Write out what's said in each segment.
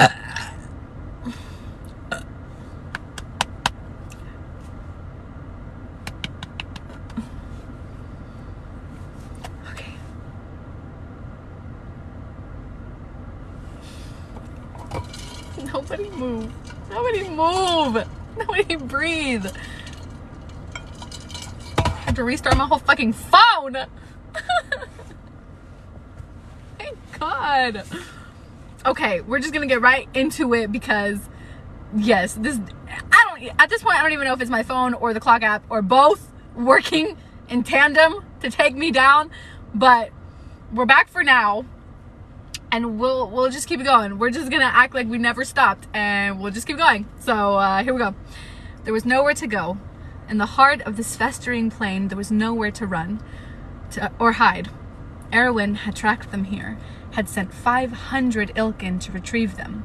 Okay. Nobody move. Nobody move. Nobody breathe. I have to restart my whole fucking phone. Thank God. Okay, we're just gonna get right into it because yes, at this point I don't even know if it's my phone or the clock app or both working in tandem to take me down, but we're back for now. And we'll just keep it going. We're just gonna act like we never stopped, and we'll just keep going. So here we go. There was nowhere to go. In the heart of this festering plain, there was nowhere to run or hide. Erwin had tracked them here, had sent 500 Ilkin to retrieve them.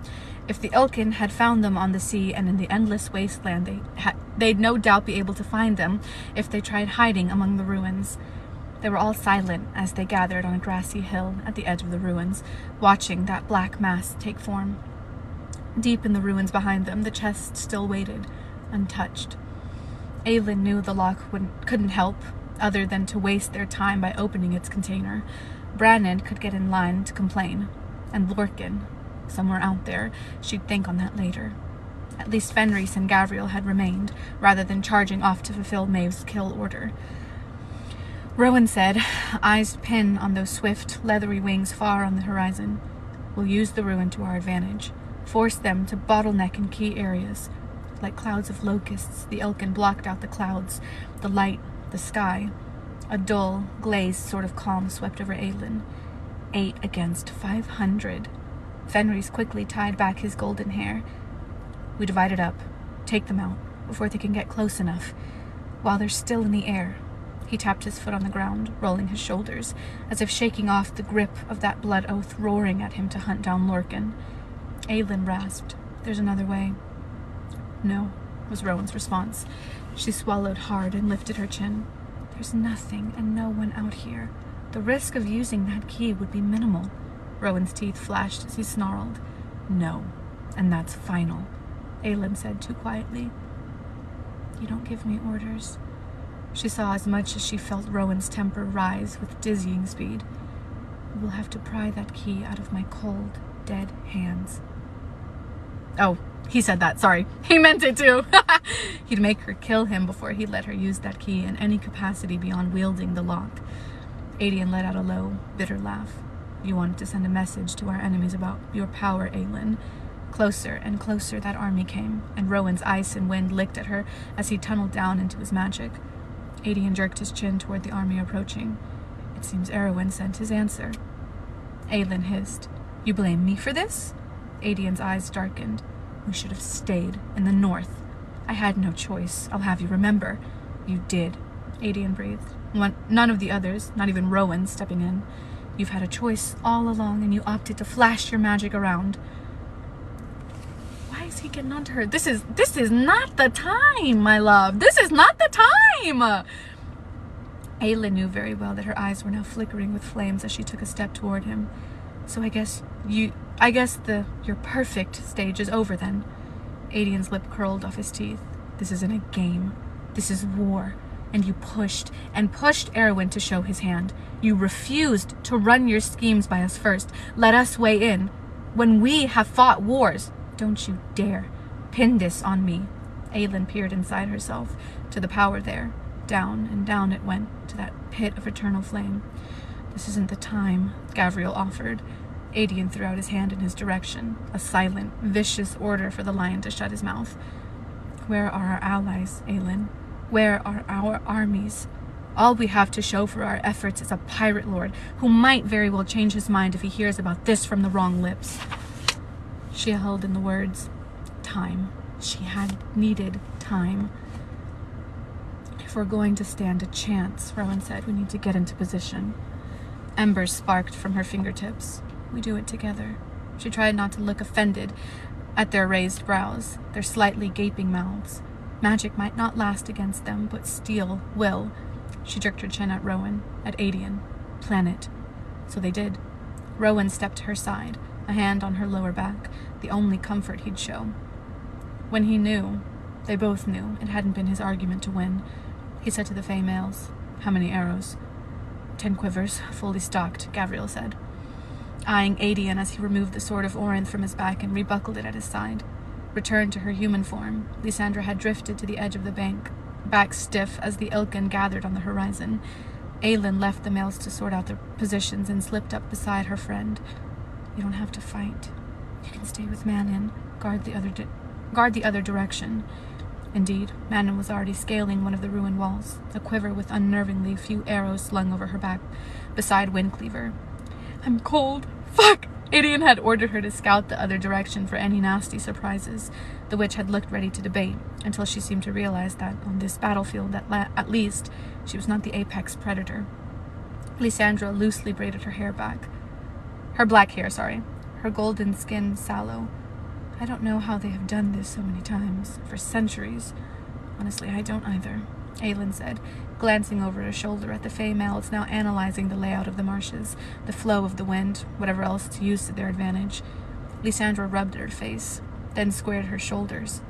If the Ilkin had found them on the sea and in the endless wasteland, they'd no doubt be able to find them if they tried hiding among the ruins. They were all silent as they gathered on a grassy hill at the edge of the ruins, watching that black mass take form. Deep in the ruins behind them, the chest still waited, untouched. Aylin knew the lock couldn't help, other than to waste their time by opening its container. Brannon could get in line to complain. And Lorcan, somewhere out there, she'd think on that later. At least Fenris and Gavriel had remained, rather than charging off to fulfill Maeve's kill order. Rowan said, eyes pinned on those swift, leathery wings far on the horizon. We'll use the ruin to our advantage, force them to bottleneck in key areas. Like clouds of locusts, the Ilkin blocked out the clouds, the light, the sky. A dull, glazed sort of calm swept over Aylin. 8 against 500. Fenris quickly tied back his golden hair. We divide it up, take them out, before they can get close enough. While they're still in the air. He tapped his foot on the ground, rolling his shoulders, as if shaking off the grip of that blood oath roaring at him to hunt down Lorcan. Aylin rasped, "There's another way." "No," was Rowan's response. She swallowed hard and lifted her chin. "There's nothing and no one out here. The risk of using that key would be minimal." Rowan's teeth flashed as he snarled. "No, and that's final," Aylin said too quietly. "You don't give me orders." She saw as much as she felt Rowan's temper rise with dizzying speed. "You will have to pry that key out of my cold, dead hands." Oh, he said that, sorry. He meant it too. He'd make her kill him before he'd let her use that key in any capacity beyond wielding the lock. Adian let out a low, bitter laugh. "You wanted to send a message to our enemies about your power, Aylin." Closer and closer that army came, and Rowan's ice and wind licked at her as he tunneled down into his magic. Adian jerked his chin toward the army approaching. "It seems Erwin sent his answer." Aylin hissed. "You blame me for this?" Adian's eyes darkened. "We should have stayed in the north. I had no choice, I'll have you remember." "You did," Adian breathed. None of the others, not even Rowan, stepping in. "You've had a choice all along, and you opted to flash your magic around." Why is he getting onto her? This is not the time, my love. This is not the time. Aylin knew very well that her eyes were now flickering with flames as she took a step toward him. "So I guess your perfect stage is over then." Adian's lip curled off his teeth. "This isn't a game. This is war. And you pushed and pushed Erwin to show his hand. You refused to run your schemes by us first. Let us weigh in. When we have fought wars, don't you dare pin this on me." Aylin peered inside herself, to the power there. Down and down it went, to that pit of eternal flame. "This isn't the time," Gavriel offered. Adian threw out his hand in his direction, a silent, vicious order for the lion to shut his mouth. "Where are our allies, Aylin? Where are our armies? All we have to show for our efforts is a pirate lord who might very well change his mind if he hears about this from the wrong lips." She held in the words. Time. She had needed time. "If we're going to stand a chance," Rowan said, "we need to get into position." Embers sparked from her fingertips. "We do it together." She tried not to look offended at their raised brows, their slightly gaping mouths. Magic might not last against them, but steel will. She jerked her chin at Rowan, at Adian. "Plan it." So they did. Rowan stepped to her side, a hand on her lower back, the only comfort he'd show. When he knew, they both knew, it hadn't been his argument to win, he said to the Fey males, "How many arrows?" 10 quivers, fully stocked, Gavriel said, eyeing Adian as he removed the sword of Orinth from his back and rebuckled it at his side. Returned to her human form, Lysandra had drifted to the edge of the bank, back stiff as the Ilken gathered on the horizon. Aelin left the males to sort out their positions and slipped up beside her friend. "You don't have to fight. You can stay with Manon, guard the other direction." Indeed, Manon was already scaling one of the ruined walls, a quiver with unnervingly few arrows slung over her back, beside Windcleaver. "I'm cold. Fuck!" Adian had ordered her to scout the other direction for any nasty surprises. The witch had looked ready to debate, until she seemed to realize that, on this battlefield at least, she was not the apex predator. Lysandra loosely braided her hair back. Her black hair, her golden skin sallow. "I don't know how they have done this so many times, for centuries. Honestly, I don't either," Aelin said, glancing over her shoulder at the Fey males now analyzing the layout of the marshes, the flow of the wind, whatever else to use to their advantage. Lysandra rubbed at her face, then squared her shoulders.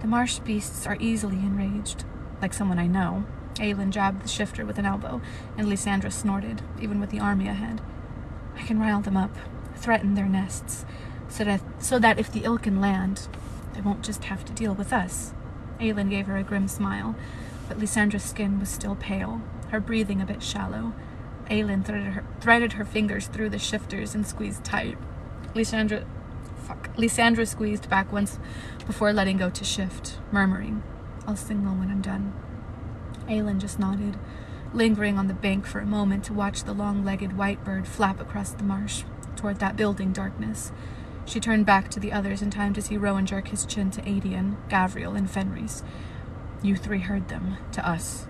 "The marsh beasts are easily enraged. Like someone I know." Aelin jabbed the shifter with an elbow, and Lysandra snorted, even with the army ahead. "I can rile them up, threaten their nests, so that if the Ilken land, they won't just have to deal with us." Aelin gave her a grim smile, but Lysandra's skin was still pale, her breathing a bit shallow. Aelin threaded her fingers through the shifters and squeezed tight. Lysandra squeezed back once before letting go to shift, murmuring, "I'll signal when I'm done." Aelin just nodded, lingering on the bank for a moment to watch the long-legged white bird flap across the marsh, toward that building darkness. She turned back to the others in time to see Rowan jerk his chin to Adian, Gavriel, and Fenris. "You three heard them, to us.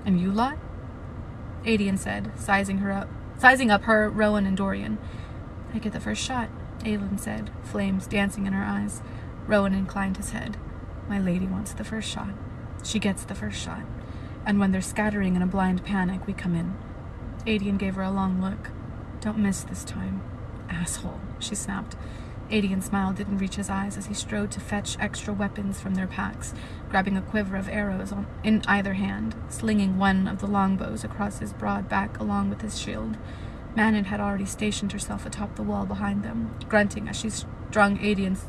And you lot?" Adian said, sizing up her, Rowan, and Dorian. "I get the first shot," Aelin said, flames dancing in her eyes. Rowan inclined his head. "My lady wants the first shot. She gets the first shot. And when they're scattering in a blind panic, we come in." Adian gave her a long look. "Don't miss this time." "Asshole," she snapped. Adian's smile didn't reach his eyes as he strode to fetch extra weapons from their packs, grabbing a quiver of arrows in either hand, slinging one of the longbows across his broad back along with his shield. Manon had already stationed herself atop the wall behind them, grunting as she strung Adian's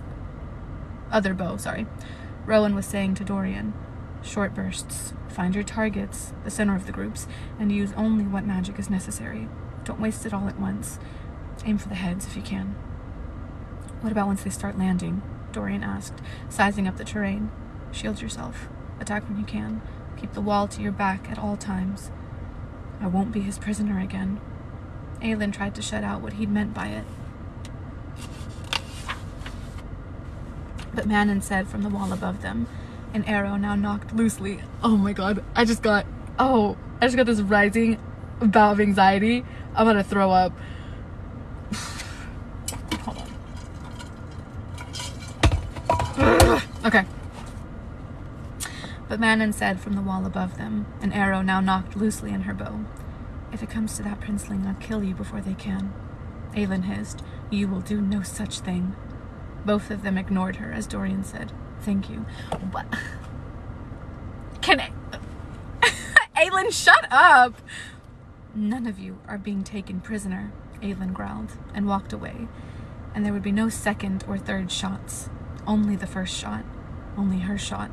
other bow. Rowan was saying to Dorian, "Short bursts. Find your targets, the center of the groups, and use only what magic is necessary. Don't waste it all at once. Aim for the heads if you can." "What about once they start landing?" Dorian asked, sizing up the terrain. "Shield yourself. Attack when you can. Keep the wall to your back at all times." "I won't be his prisoner again." Aelin tried to shut out what he'd meant by it. But Manon said from the wall above them, an arrow now knocked loosely. Oh my god, I just got this rising bout of anxiety. I'm gonna throw up. Hold on. Okay. But Manon said from the wall above them, an arrow now knocked loosely in her bow. "If it comes to that, princeling, I'll kill you before they can." Aelin hissed, "You will do no such thing." Both of them ignored her as Dorian said, "Thank you." What? Aelin, shut up! "None of you are being taken prisoner," Aelin growled, and walked away. And there would be no second or third shots. Only the first shot. Only her shot.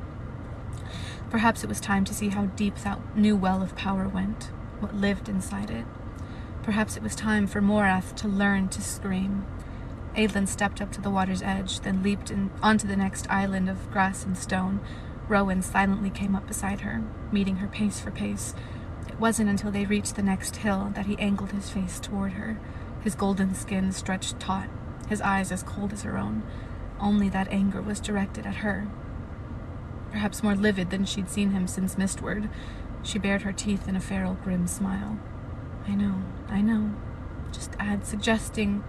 Perhaps it was time to see how deep that new well of power went, what lived inside it. Perhaps it was time for Morath to learn to scream. Aelin stepped up to the water's edge, then leaped onto the next island of grass and stone. Rowan silently came up beside her, meeting her pace for pace. It wasn't until they reached the next hill that he angled his face toward her, his golden skin stretched taut, his eyes as cold as her own. Only that anger was directed at her. Perhaps more livid than she'd seen him since Mistward. She bared her teeth in a feral, grim smile. I know. Just add suggesting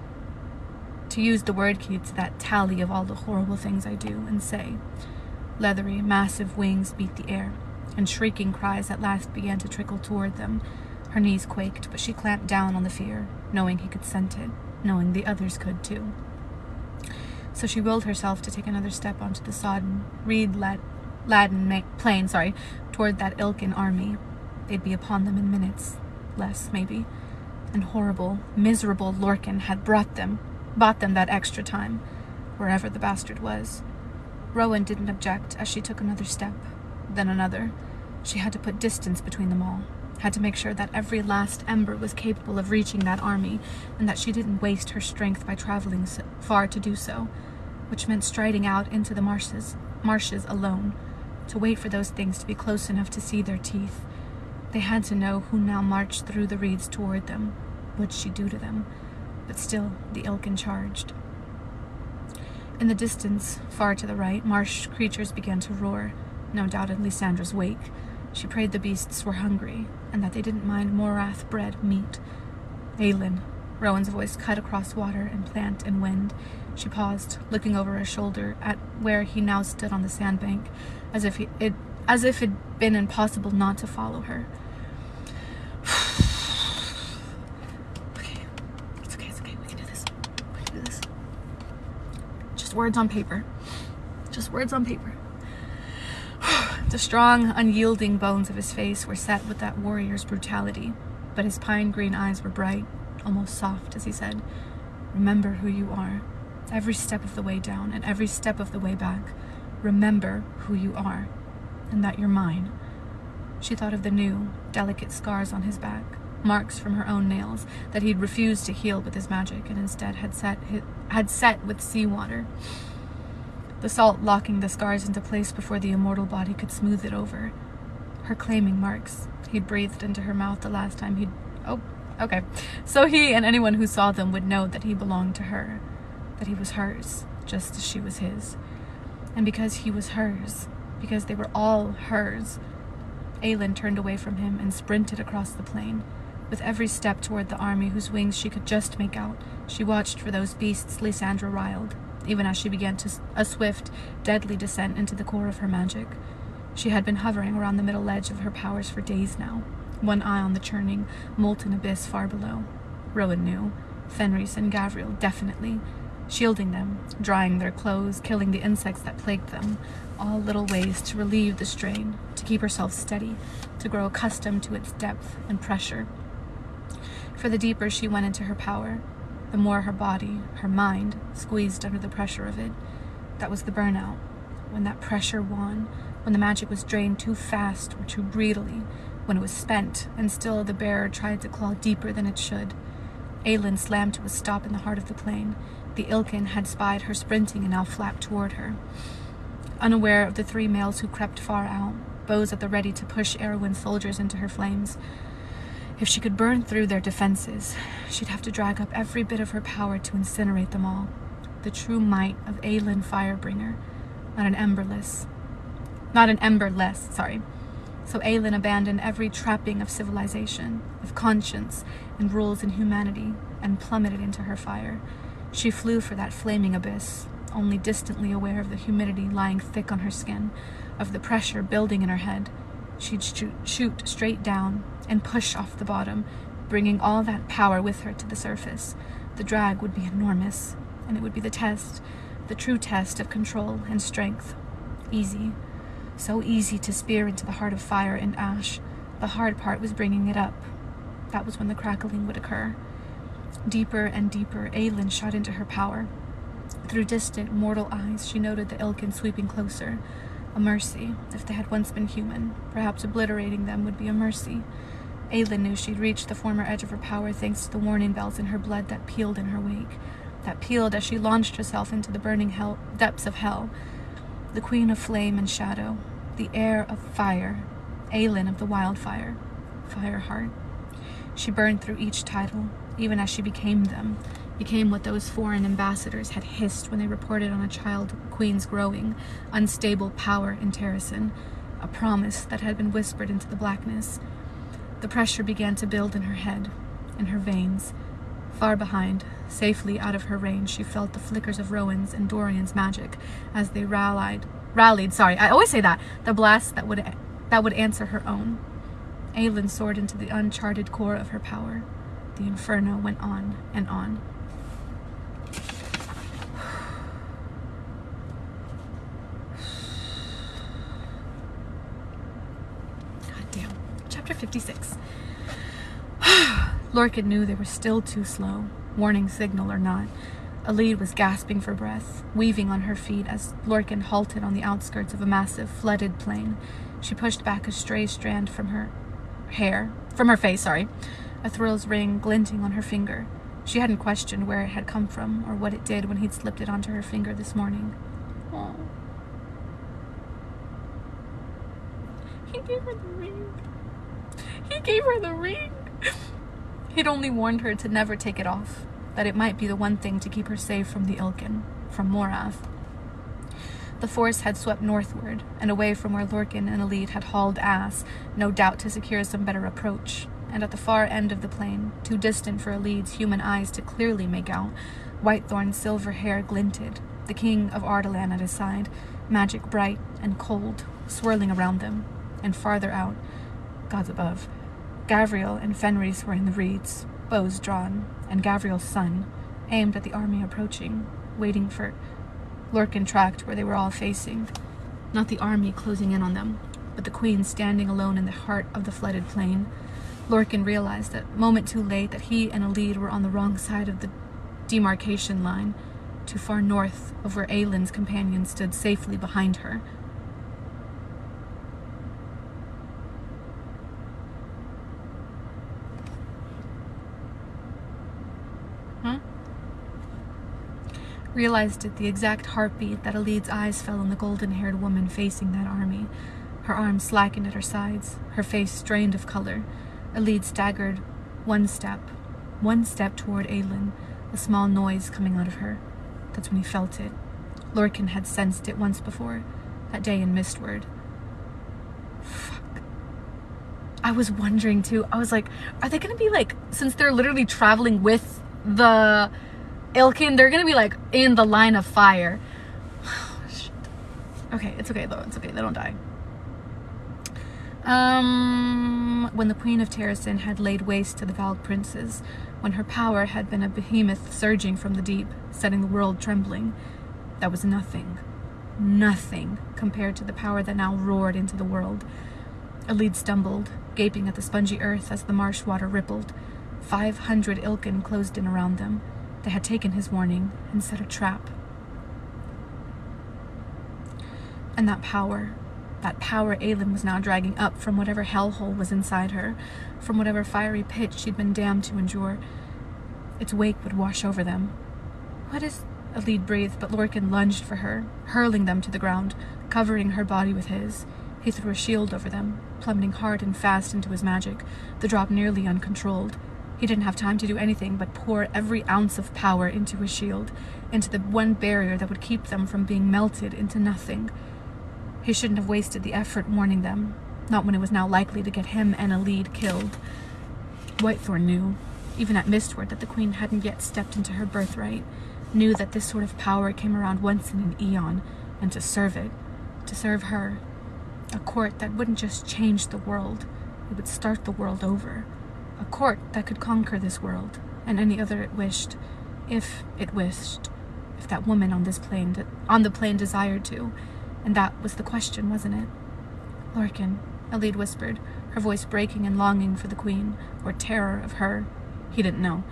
to use the word key to that tally of all the horrible things I do and say. Leathery, massive wings beat the air, and shrieking cries at last began to trickle toward them. Her knees quaked, but she clamped down on the fear, knowing he could scent it, knowing the others could too. So she willed herself to take another step onto the sodden, reed-laden plain, toward that Ilken army. They'd be upon them in minutes, less maybe. And horrible, miserable Lorcan had bought them that extra time, wherever the bastard was. Rowan didn't object as she took another step, then another. She had to put distance between them all, had to make sure that every last ember was capable of reaching that army, and that she didn't waste her strength by traveling far to do so, which meant striding out into the marshes alone, to wait for those things to be close enough to see their teeth. They had to know who now marched through the reeds toward them. What'd she do to them? But still, the Ilken charged. In the distance, far to the right, marsh creatures began to roar, no doubt in Lysandra's wake. She prayed the beasts were hungry, and that they didn't mind Morath-bred meat. Aelin, Rowan's voice cut across water and plant and wind. She paused, looking over her shoulder at where he now stood on the sandbank, as if it'd been impossible not to follow her. It's okay. We can do this. Just words on paper. The strong, unyielding bones of his face were set with that warrior's brutality, but his pine-green eyes were bright, almost soft, as he said, "Remember who you are. Every step of the way down and every step of the way back. Remember who you are, and that you're mine." She thought of the new, delicate scars on his back, marks from her own nails that he'd refused to heal with his magic and instead had set with seawater. The salt locking the scars into place before the immortal body could smooth it over. Her claiming marks he'd breathed into her mouth the last time So he and anyone who saw them would know that he belonged to her, that he was hers, just as she was his. And because he was hers, because they were all hers, Aelin turned away from him and sprinted across the plain. With every step toward the army whose wings she could just make out, she watched for those beasts Lysandra riled, even as she began a swift, deadly descent into the core of her magic. She had been hovering around the middle edge of her powers for days now, one eye on the churning, molten abyss far below. Rowan knew. Fenris and Gavriel definitely. Shielding them, drying their clothes, killing the insects that plagued them, all little ways to relieve the strain, to keep herself steady, to grow accustomed to its depth and pressure. For the deeper she went into her power, the more her body, her mind, squeezed under the pressure of it. That was the burnout. When that pressure won, when the magic was drained too fast or too greedily, when it was spent, and still the bearer tried to claw deeper than it should. Aelin slammed to a stop in the heart of the plain. The Ilken had spied her sprinting and now flapped toward her. Unaware of the three males who crept far out, bows at the ready to push Erwin's soldiers into her flames. If she could burn through their defenses, she'd have to drag up every bit of her power to incinerate them all. The true might of Aelin Firebringer, not an ember less. So Aelin abandoned every trapping of civilization, of conscience, and rules in humanity, and plummeted into her fire. She flew for that flaming abyss, only distantly aware of the humidity lying thick on her skin, of the pressure building in her head. She'd shoot straight down and push off the bottom, bringing all that power with her to the surface. The drag would be enormous, and it would be the test, the true test of control and strength. Easy. So easy to spear into the heart of fire and ash. The hard part was bringing it up. That was when the crackling would occur. Deeper and deeper, Aelin shot into her power. Through distant, mortal eyes, she noted the Ilken sweeping closer. A mercy, if they had once been human. Perhaps obliterating them would be a mercy. Aelin knew she'd reached the former edge of her power thanks to the warning bells in her blood that pealed in her wake. That pealed as she launched herself into the burning depths of hell. The queen of flame and shadow. The heir of fire. Aelin of the wildfire. Fireheart. She burned through each title, even as she became them. Became what those foreign ambassadors had hissed when they reported on a child queen's growing, unstable power in Terrasen, a promise that had been whispered into the blackness. The pressure began to build in her head, in her veins. Far behind, safely out of her range, she felt the flickers of Rowan's and Dorian's magic as they rallied, I always say that, the blast that would answer her own. Aelin soared into the uncharted core of her power. The inferno went on and on. 56. Lorcan knew they were still too slow, warning signal or not. Alid was gasping for breath, weaving on her feet as Lorcan halted on the outskirts of a massive, flooded plain. She pushed back a stray strand from her face, a Thrill's ring glinting on her finger. She hadn't questioned where it had come from or what it did when he'd slipped it onto her finger this morning. Aww. He gave her the ring. He gave her the ring. He'd only warned her to never take it off, that it might be the one thing to keep her safe from the Ilkin, from Morath. The force had swept northward, and away from where Lorcan and Alid had hauled ass, no doubt to secure some better approach. And at the far end of the plain, too distant for Alid's human eyes to clearly make out, Whitethorn's silver hair glinted, the king of Ardalan at his side, magic bright and cold, swirling around them. And farther out, gods above, Gavriel and Fenris were in the reeds, bows drawn, and Gavriel's son, aimed at the army approaching, waiting for... Lorcan tracked where they were all facing. Not the army closing in on them, but the queen standing alone in the heart of the flooded plain. Lorcan realized that, moment too late, that he and Alid were on the wrong side of the demarcation line, too far north of where Aylin's companion stood safely behind her. Realized at the exact heartbeat that Alid's eyes fell on the golden-haired woman facing that army. Her arms slackened at her sides, her face strained of color. Alid staggered one step toward Aylin, a small noise coming out of her. That's when he felt it. Lorcan had sensed it once before, that day in Mistward. Fuck. I was wondering too, I was like, are they gonna be like, since they're literally traveling with the Ilkin, they're gonna be like in the line of fire. Shit. Okay, it's okay though, it's okay, they don't die. When the Queen of Terrasin had laid waste to the Valg princes, when her power had been a behemoth surging from the deep, setting the world trembling, that was nothing compared to the power that now roared into the world. Alid stumbled, gaping at the spongy earth as the marsh water rippled. 500 Ilkin closed in around them. They had taken his warning and set a trap. And that power Aylin was now dragging up from whatever hellhole was inside her, from whatever fiery pit she'd been damned to endure. Its wake would wash over them. What is... Alid breathed, but Lorcan lunged for her, hurling them to the ground, covering her body with his. He threw a shield over them, plummeting hard and fast into his magic, the drop nearly uncontrolled. He didn't have time to do anything but pour every ounce of power into his shield, into the one barrier that would keep them from being melted into nothing. He shouldn't have wasted the effort warning them, not when it was now likely to get him and Alid killed. Whitethorn knew, even at Mistward, that the Queen hadn't yet stepped into her birthright, knew that this sort of power came around once in an eon, and to serve it, to serve her. A court that wouldn't just change the world, it would start the world over. A court that could conquer this world, and any other it wished, if it wished, if that woman on the plane desired to. And that was the question, wasn't it? Lorcan, Alid whispered, her voice breaking in longing for the Queen, or terror of her. He didn't know.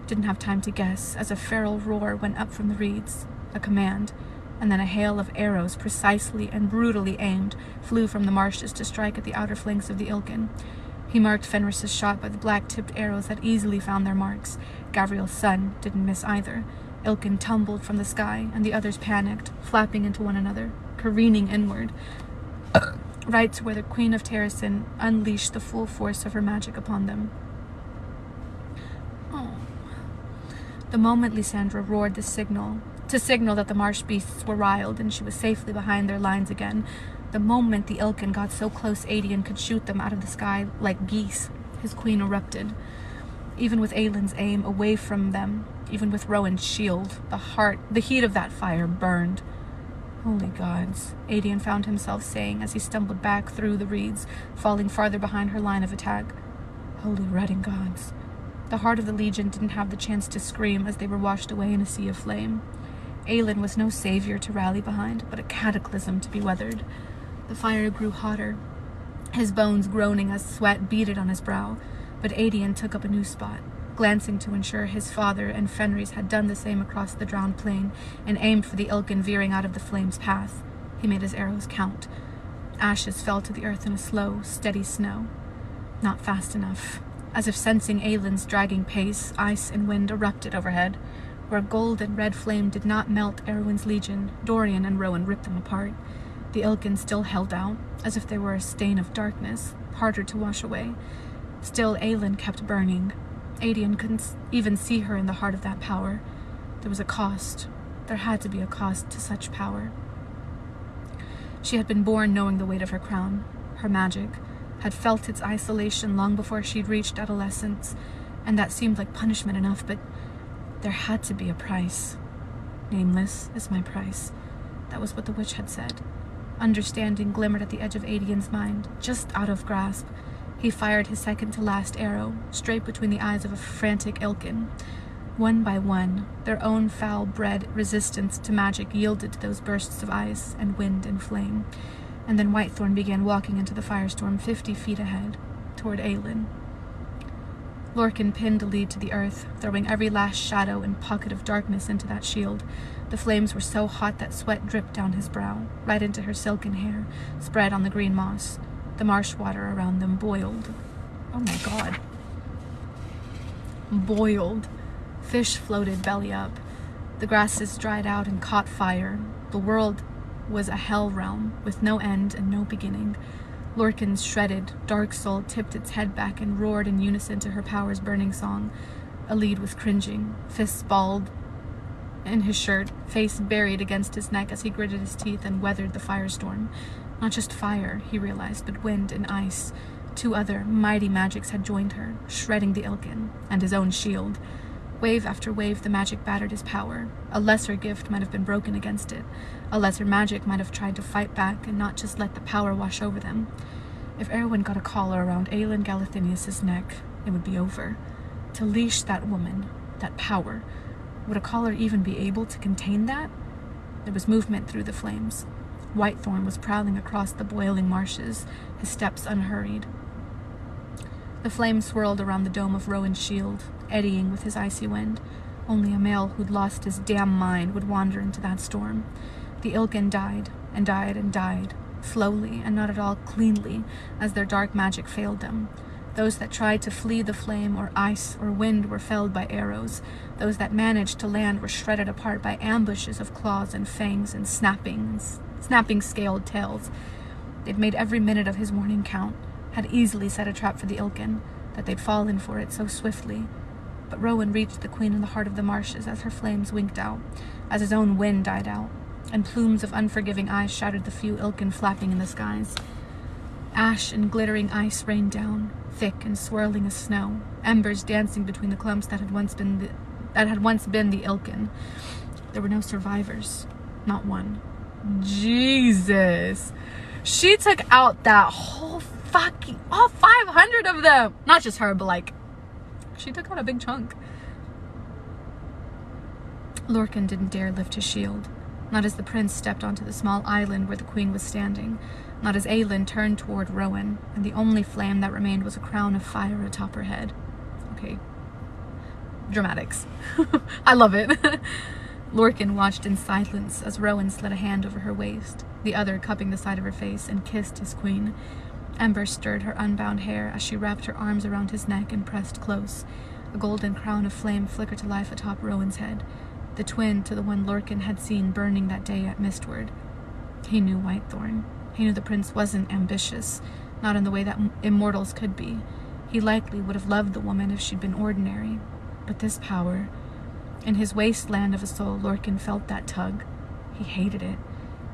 Didn't have time to guess, as a feral roar went up from the reeds, a command, and then a hail of arrows precisely and brutally aimed flew from the marshes to strike at the outer flanks of the Ilkin. He marked Fenris's shot by the black-tipped arrows that easily found their marks. Gavriel's son didn't miss either. Ilkin tumbled from the sky, and the others panicked, flapping into one another, careening inward, right to where the Queen of Terrasin unleashed the full force of her magic upon them. Oh. The moment Lysandra roared to signal that the marsh beasts were riled and she was safely behind their lines again, the moment the Ilkin got so close Adian could shoot them out of the sky like geese, his queen erupted. Even with Aylin's aim away from them, even with Rowan's shield, the heat of that fire burned. Holy gods, Adian found himself saying as he stumbled back through the reeds, falling farther behind her line of attack. Holy rutting gods. The heart of the Legion didn't have the chance to scream as they were washed away in a sea of flame. Aylin was no savior to rally behind, but a cataclysm to be weathered. The fire grew hotter, his bones groaning as sweat beaded on his brow. But Aedion took up a new spot, glancing to ensure his father and Fenris had done the same across the drowned plain, and aimed for the Ilken veering out of the flame's path. He made his arrows count. Ashes fell to the earth in a slow, steady snow. Not fast enough. As if sensing Aelin's dragging pace, ice and wind erupted overhead. Where gold and red flame did not melt Erwin's legion, Dorian and Rowan ripped them apart. The Ilken still held out, as if they were a stain of darkness, harder to wash away. Still, Aelin kept burning. Aedion couldn't even see her in the heart of that power. There was a cost. There had to be a cost to such power. She had been born knowing the weight of her crown, her magic, had felt its isolation long before she'd reached adolescence, and that seemed like punishment enough, but there had to be a price. Nameless is my price. That was what the witch had said. Understanding glimmered at the edge of Aedion's mind, just out of grasp. He fired his second-to-last arrow, straight between the eyes of a frantic Ilken. One by one, their own foul-bred resistance to magic yielded to those bursts of ice and wind and flame, and then Whitethorn began walking into the firestorm 50 feet ahead, toward Aelin. Lorcan pinned a lead to the earth, throwing every last shadow and pocket of darkness into that shield. The flames were so hot that sweat dripped down his brow, right into her silken hair, spread on the green moss. The marsh water around them boiled. Oh my god. Boiled. Fish floated belly up. The grasses dried out and caught fire. The world was a hell realm, with no end and no beginning. Lorcan's shredded, dark soul tipped its head back and roared in unison to her power's burning song. Alid was cringing, fists balled in his shirt, face buried against his neck as he gritted his teeth and weathered the firestorm. Not just fire, he realized, but wind and ice. 2 other mighty magics had joined her, shredding the Ilken, and his own shield. Wave after wave, the magic battered his power. A lesser gift might have been broken against it. A lesser magic might have tried to fight back and not just let the power wash over them. If Erwin got a collar around Aelin Galathinius' neck, it would be over. To leash that woman, that power, would a collar even be able to contain that? There was movement through the flames. Whitethorn was prowling across the boiling marshes, his steps unhurried. The flame swirled around the dome of Rowan's shield, eddying with his icy wind. Only a male who'd lost his damn mind would wander into that storm. The Ilken died, and died, and died, slowly and not at all cleanly, as their dark magic failed them. Those that tried to flee the flame or ice or wind were felled by arrows. Those that managed to land were shredded apart by ambushes of claws and fangs and snapping scaled tails. They'd made every minute of his warning count, had easily set a trap for the Ilken, that they'd fallen for it so swiftly. But Rowan reached the queen in the heart of the marshes as her flames winked out, as his own wind died out, and plumes of unforgiving eyes shattered the few Ilken flapping in the skies. Ash and glittering ice rained down, thick and swirling as snow, embers dancing between the clumps that had once been the Ilken. There were no survivors, not one. Jesus. She took out that whole all 500 of them. Not just her, but like, she took out a big chunk. Lorcan didn't dare lift his shield, not as the prince stepped onto the small island where the queen was standing, not as Aelin turned toward Rowan, and the only flame that remained was a crown of fire atop her head. Okay. Dramatics. I love it. Lorcan watched in silence as Rowan slid a hand over her waist, the other cupping the side of her face, and kissed his queen. Ember stirred her unbound hair as she wrapped her arms around his neck and pressed close. A golden crown of flame flickered to life atop Rowan's head, the twin to the one Lorcan had seen burning that day at Mistward. He knew Whitethorn. He knew the prince wasn't ambitious, not in the way that immortals could be. He likely would have loved the woman if she'd been ordinary. But this power... In his wasteland of a soul, Lorcan felt that tug. He hated it.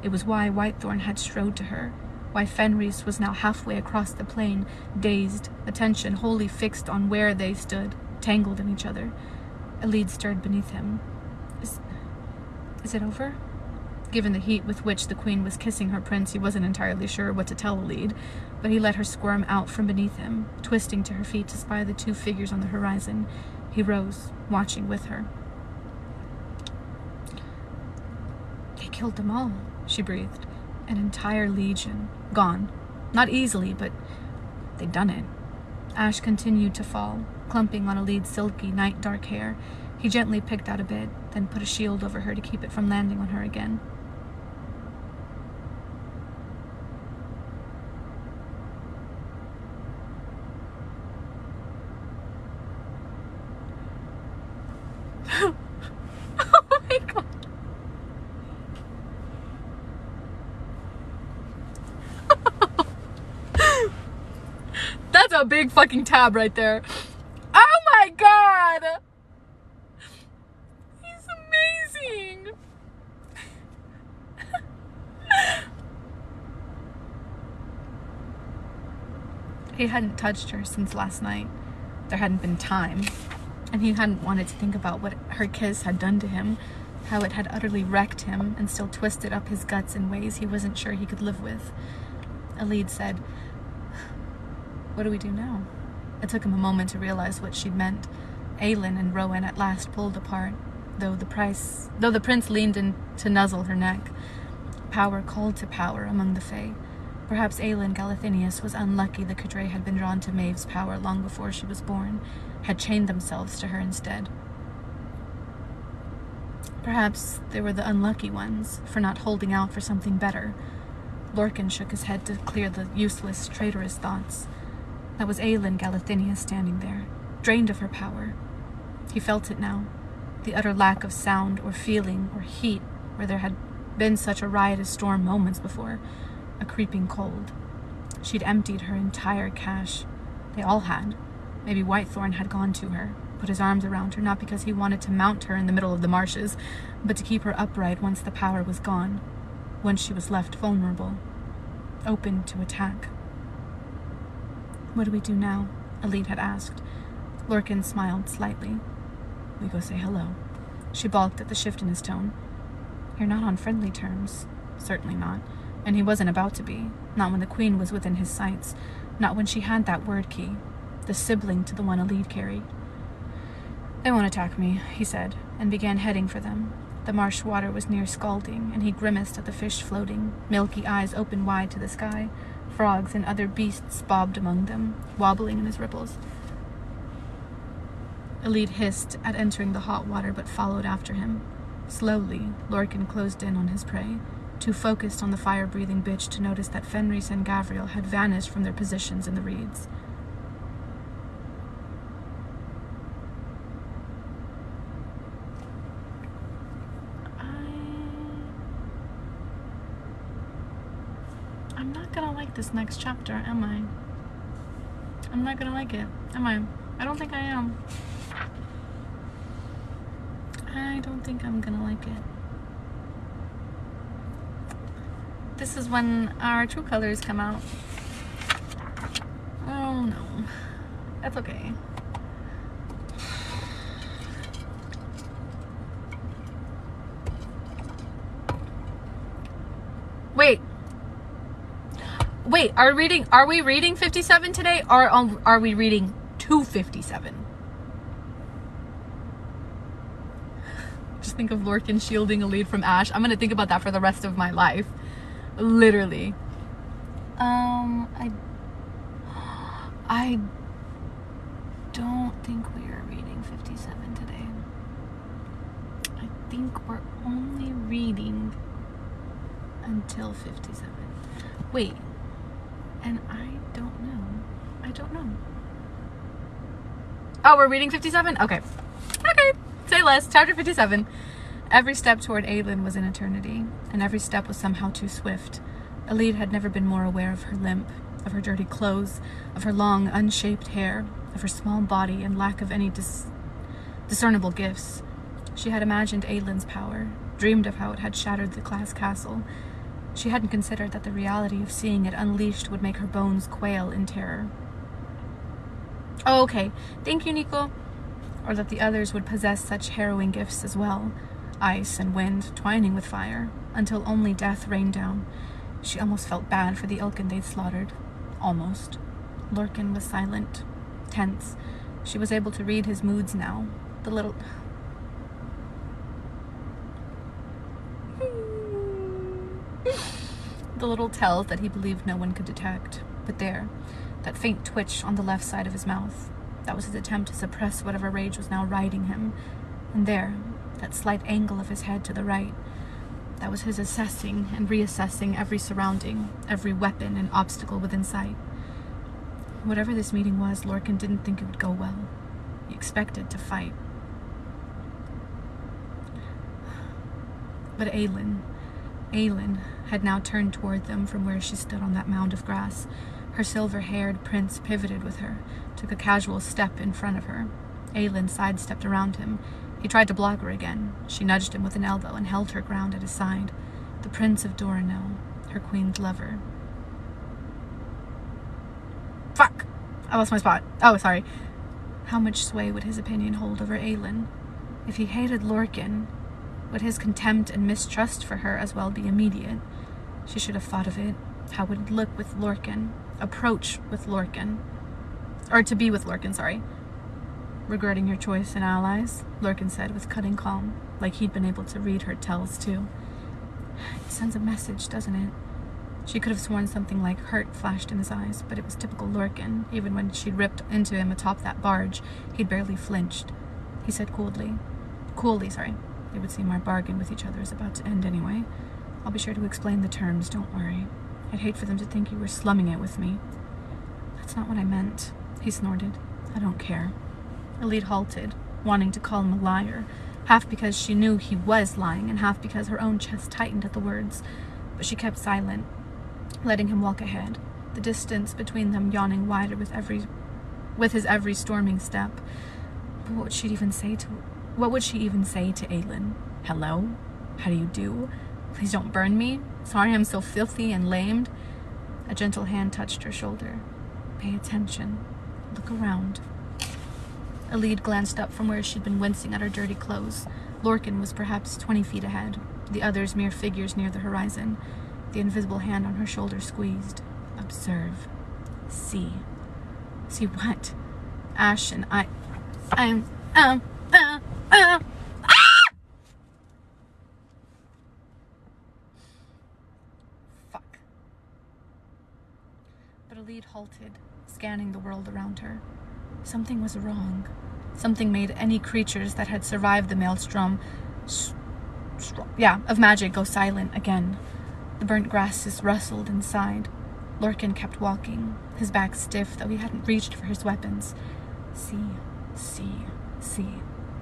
It was why Whitethorn had strode to her, why Fenris was now halfway across the plain, dazed, attention wholly fixed on where they stood, tangled in each other. Alid stirred beneath him. Is it over? Given the heat with which the queen was kissing her prince, he wasn't entirely sure what to tell Alid, but he let her squirm out from beneath him, twisting to her feet to spy the 2 figures on the horizon. He rose, watching with her. They killed them all, she breathed. An entire legion. Gone. Not easily, but they'd done it. Ash continued to fall, clumping on Elid's silky, night-dark hair. He gently picked out a bit, then put a shield over her to keep it from landing on her again. Oh my god. That's a big fucking tab right there. Oh my god! He's amazing! He hadn't touched her since last night. There hadn't been time. And he hadn't wanted to think about what her kiss had done to him, how it had utterly wrecked him and still twisted up his guts in ways he wasn't sure he could live with. Elid said, "What do we do now?" It took him a moment to realize what she'd meant. Aelin and Rowan at last pulled apart, though the prince leaned in to nuzzle her neck. Power called to power among the Fae. Perhaps Aelin Galathinius was unlucky the Cadre had been drawn to Maeve's power long before she was born, had chained themselves to her instead. Perhaps they were the unlucky ones for not holding out for something better. Lorcan shook his head to clear the useless, traitorous thoughts. That was Aelin Galathinius standing there, drained of her power. He felt it now, the utter lack of sound or feeling or heat where there had been such a riotous storm moments before, a creeping cold. She'd emptied her entire cache. They all had. Maybe Whitethorn had gone to her, put his arms around her, not because he wanted to mount her in the middle of the marshes, but to keep her upright once the power was gone, once she was left vulnerable, open to attack. "What do we do now?" Elid had asked. Lorcan smiled slightly. "We go say hello." She balked at the shift in his tone. "You're not on friendly terms." Certainly not. And he wasn't about to be. Not when the Queen was within his sights. Not when she had that word key, the sibling to the one Elid carried. "They won't attack me," he said, and began heading for them. The marsh water was near scalding, and he grimaced at the fish floating, milky eyes open wide to the sky. Frogs and other beasts bobbed among them, wobbling in his ripples. Elid hissed at entering the hot water, but followed after him. Slowly, Lorcan closed in on his prey, too focused on the fire-breathing bitch to notice that Fenris and Gavriel had vanished from their positions in the reeds. I'm not gonna like this next chapter, am I? I'm not gonna like it, am I? I don't think I am. I don't think I'm gonna like it. This is when our true colors come out. Oh no. That's okay. Wait, are we reading 57 today, or are we reading 257? Just think of Lorcan shielding Elid from Ash. I'm gonna think about that for the rest of my life. Literally. I don't think we are reading 57 today. I think we're only reading until 57. Wait. And I don't know. Oh, we're reading 57? Okay. Okay. Say less. Chapter 57. Every step toward Aelin was an eternity, and every step was somehow too swift. Elid had never been more aware of her limp, of her dirty clothes, of her long, unshaped hair, of her small body and lack of any discernible gifts. She had imagined Aelin's power, dreamed of how it had shattered the glass castle. She hadn't considered that the reality of seeing it unleashed would make her bones quail in terror. Oh, okay. Thank you, Nico. Or that the others would possess such harrowing gifts as well. Ice and wind twining with fire, until only death rained down. She almost felt bad for the Ilkin they'd slaughtered. Almost. Lorcan was silent, tense. She was able to read his moods now. The little tells that he believed no one could detect. But there, that faint twitch on the left side of his mouth, that was his attempt to suppress whatever rage was now riding him. And there, that slight angle of his head to the right, that was his assessing and reassessing every surrounding, every weapon and obstacle within sight. Whatever this meeting was, Lorcan didn't think it would go well. He expected to fight. But Aylin had now turned toward them from where she stood on that mound of grass. Her silver-haired prince pivoted with her, took a casual step in front of her. Aylin sidestepped around him. He tried to block her again. She nudged him with an elbow and held her ground at his side. The Prince of Doranel, her queen's lover. Fuck! I lost my spot. Oh, sorry. How much sway would his opinion hold over Aylin? If he hated Lorcan, would his contempt and mistrust for her as well be immediate? She should have thought of it. How would it look with Lorcan? Approach with Lorcan. Or to be with Lorcan, sorry. Regretting your choice in allies, Lorcan said with cutting calm, like he'd been able to read her tells too. It sends a message, doesn't it? She could have sworn something like hurt flashed in his eyes, but it was typical Lorcan. Even when she'd ripped into him atop that barge, he'd barely flinched. He said coolly, it would seem our bargain with each other is about to end anyway. I'll be sure to explain the terms, don't worry. I'd hate for them to think you were slumming it with me. That's not what I meant, he snorted. I don't care. Elide halted, wanting to call him a liar, half because she knew he was lying and half because her own chest tightened at the words. But she kept silent, letting him walk ahead, the distance between them yawning wider with his every storming step. But what would she even say to Aylin? Hello? How do you do? Please don't burn me. Sorry I'm so filthy and lamed. A gentle hand touched her shoulder. Pay attention. Look around. Elide glanced up from where she'd been wincing at her dirty clothes. Lorcan was perhaps 20 feet ahead, the others mere figures near the horizon. The invisible hand on her shoulder squeezed. Observe. See. See what? Ash and Fuck. But Elide halted, scanning the world around her. Something was wrong. Something made any creatures that had survived the maelstrom of magic go silent again. The burnt grasses rustled and sighed. Lorcan kept walking, his back stiff, though he hadn't reached for his weapons. See.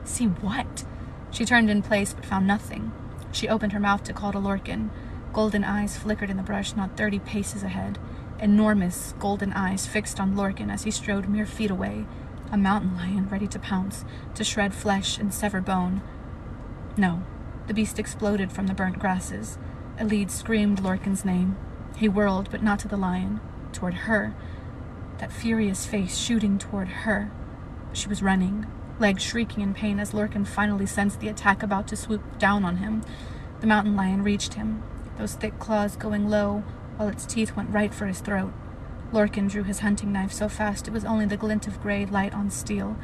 See what? She turned in place, but found nothing. She opened her mouth to call to Lorcan. Golden eyes flickered in the brush not 30 paces ahead. Enormous golden eyes fixed on Lorcan as he strode mere feet away. A mountain lion ready to pounce, to shred flesh and sever bone. No. The beast exploded from the burnt grasses. Elide screamed Lorcan's name. He whirled, but not to the lion. Toward her. That furious face shooting toward her. She was running, legs shrieking in pain as Lorcan finally sensed the attack about to swoop down on him. The mountain lion reached him, those thick claws going low, while its teeth went right for his throat. Lorcan drew his hunting knife so fast it was only the glint of gray light on steel.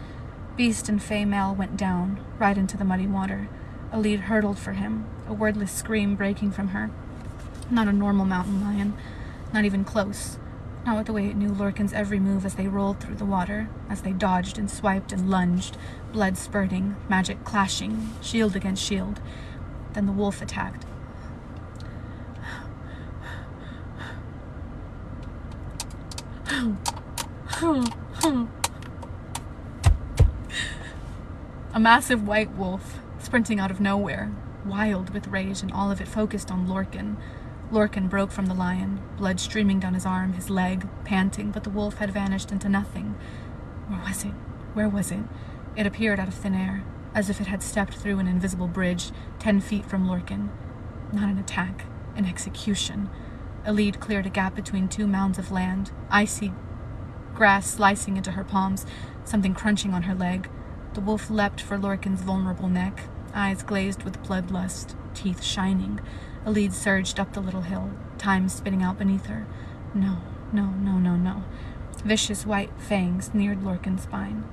Beast and fey male went down, right into the muddy water. Elide hurtled for him, a wordless scream breaking from her. Not a normal mountain lion, not even close. Not with the way it knew Lorcan's every move as they rolled through the water, as they dodged and swiped and lunged, blood spurting, magic clashing, shield against shield. Then the wolf attacked. A massive white wolf, sprinting out of nowhere, wild with rage and all of it focused on Lorcan. Lorcan broke from the lion, blood streaming down his arm, his leg, panting, but the wolf had vanished into nothing. Where was it? It appeared out of thin air, as if it had stepped through an invisible bridge, 10 feet from Lorcan. Not an attack, an execution. Elide cleared a gap between two mounds of land, icy grass slicing into her palms, something crunching on her leg. The wolf leapt for Lorcan's vulnerable neck, eyes glazed with bloodlust, teeth shining. Elide surged up the little hill, time spinning out beneath her. No. Vicious white fangs neared Lorcan's spine.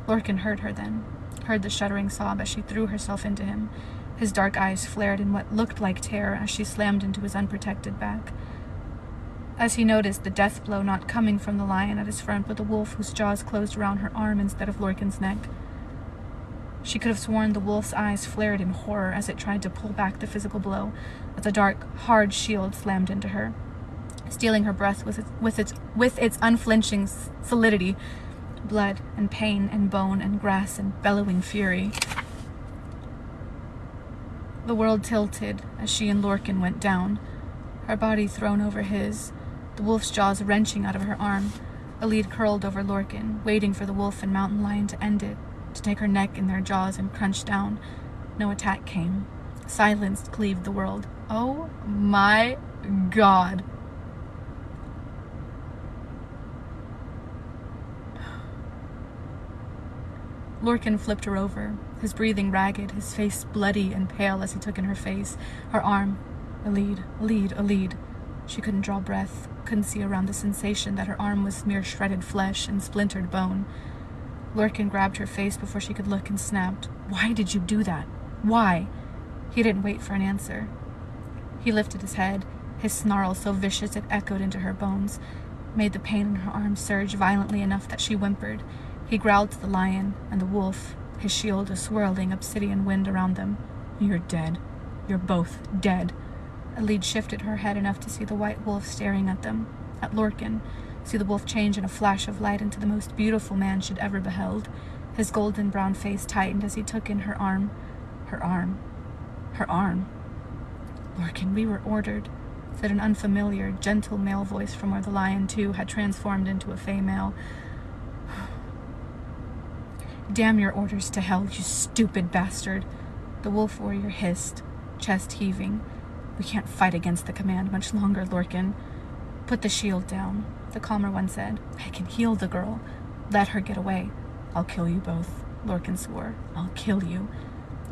Lorcan heard her then, heard the shuddering sob as she threw herself into him. His dark eyes flared in what looked like terror as she slammed into his unprotected back. as he noticed the death blow not coming from the lion at his front, but the wolf whose jaws closed around her arm instead of Lorcan's neck. She could have sworn the wolf's eyes flared in horror as it tried to pull back the physical blow, as a dark, hard shield slammed into her, stealing her breath with its unflinching solidity, blood and pain and bone and grass and bellowing fury. The world tilted as she and Lorcan went down, her body thrown over his, the wolf's jaws wrenching out of her arm. Elide curled over Lorcan, waiting for the wolf and mountain lion to end it, to take her neck in their jaws and crunch down. No attack came. Silence cleaved the world. Oh my God. Lorcan flipped her over, his breathing ragged, his face bloody and pale as he took in her face, her arm. Elide. She couldn't draw breath, couldn't see around the sensation that her arm was mere shredded flesh and splintered bone. Lorcan grabbed her face before she could look and snapped, "Why did you do that? Why?" He didn't wait for an answer. He lifted his head, his snarl so vicious it echoed into her bones, made the pain in her arm surge violently enough that she whimpered. He growled to the lion and the wolf, his shield a swirling obsidian wind around them. "You're dead. You're both dead." Elide shifted her head enough to see the white wolf staring at them, at Lorcan, see the wolf change in a flash of light into the most beautiful man she'd ever beheld. His golden brown face tightened as he took in her arm. Her arm. "Lorcan, we were ordered," said an unfamiliar, gentle male voice from where the lion, too, had transformed into a female. "Damn your orders to hell, you stupid bastard," the wolf warrior hissed, chest heaving. "We can't fight against the command much longer, Lorcan." "Put the shield down," the calmer one said. "I can heal the girl. Let her get away." "I'll kill you both," Lorcan swore. "I'll kill you."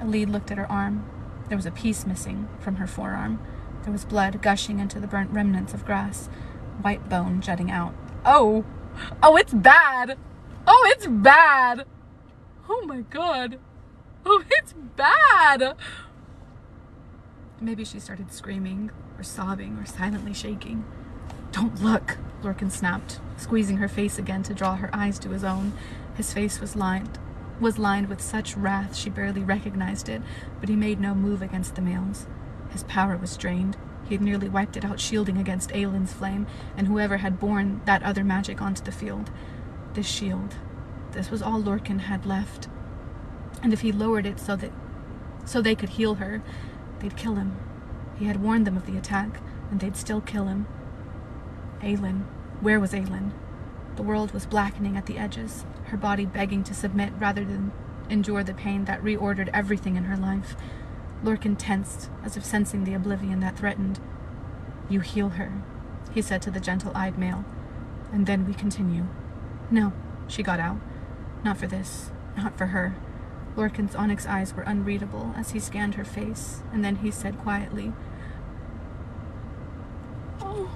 Elide looked at her arm. There was a piece missing from her forearm. There was blood gushing into the burnt remnants of grass, white bone jutting out. Oh, it's bad. Oh, it's bad. Oh my God. Oh, it's bad. Maybe she started screaming or sobbing or silently shaking. "Don't look," Lorcan snapped, squeezing her face again to draw her eyes to his own. His face was lined with such wrath she barely recognized it, but he made no move against the males. His power was drained. He had nearly wiped it out shielding against Aylin's flame and whoever had borne that other magic onto the field. This shield, this was all Lorcan had left. And if he lowered it so they could heal her, they'd kill him. He had warned them of the attack, and they'd still kill him. Aylin. Where was Aylin? The world was blackening at the edges, her body begging to submit rather than endure the pain that reordered everything in her life. Lorcan tensed, as if sensing the oblivion that threatened. "You heal her," he said to the gentle-eyed male, "and then we continue." "No," she got out. "Not for this. Not for her." Lorcan's onyx eyes were unreadable as he scanned her face, and then he said quietly, "Oh.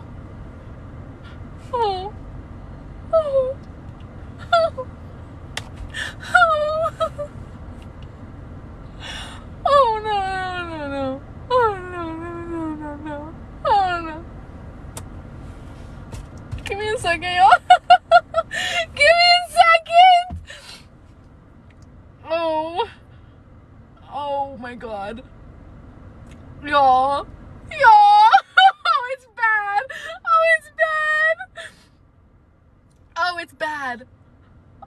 Oh. Oh. Oh. Oh. Oh, no. Oh, no. Oh, no. Give me a second, y'all. Give me a second. Oh my God. Y'all. Oh, it's bad. Oh, it's bad.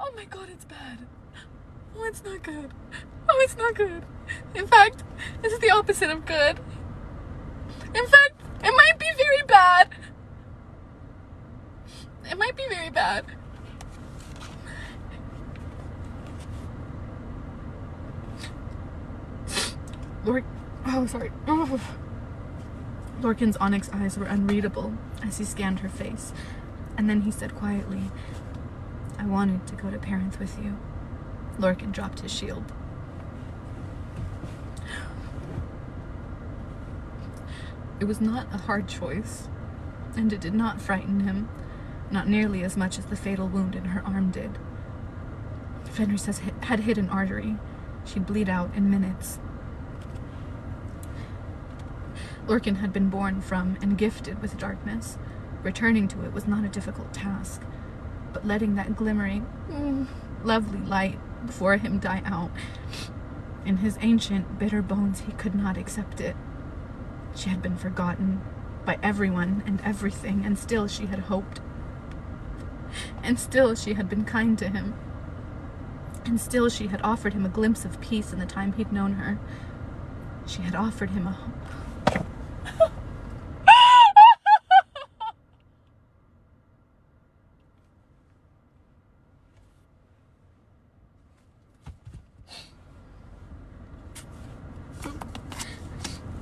Oh my God, it's bad. Oh, it's not good. Oh, it's not good. In fact, this is the opposite of good. In fact, it might be very bad. It might be very bad. Sorry. Lorcan's onyx eyes were unreadable as he scanned her face, and then he said quietly, "I wanted to go to Parents with you." Lorcan dropped his shield. It was not a hard choice, and it did not frighten him, not nearly as much as the fatal wound in her arm did. Fenris had hit an artery. She'd bleed out in minutes. Lorcan had been born from and gifted with darkness. Returning to it was not a difficult task, but letting that glimmering, lovely light before him die out. In his ancient, bitter bones, he could not accept it. She had been forgotten by everyone and everything, and still she had hoped. And still she had been kind to him. And still she had offered him a glimpse of peace in the time he'd known her. She had offered him a hope.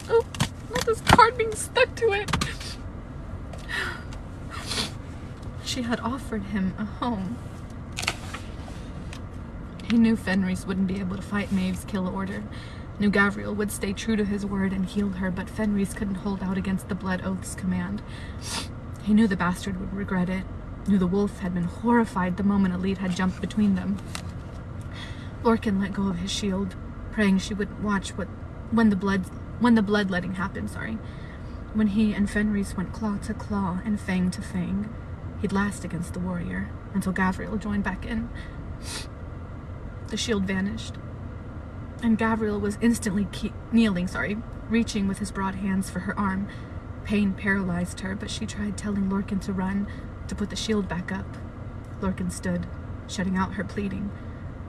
Oh, not this card being stuck to it. She had offered him a home. He knew Fenris wouldn't be able to fight Maeve's kill order. Knew Gavriel would stay true to his word and heal her, but Fenris couldn't hold out against the Blood Oath's command. He knew the bastard would regret it. Knew the wolf had been horrified the moment Elide had jumped between them. Lorcan let go of his shield, praying she wouldn't watch when the bloodletting happened. When he and Fenris went claw to claw and fang to fang, he'd last against the warrior until Gavriel joined back in. The shield vanished, and Gavriel was instantly kneeling, reaching with his broad hands for her arm. Pain paralyzed her, but she tried telling Lorcan to run, to put the shield back up. Lorcan stood, shutting out her pleading.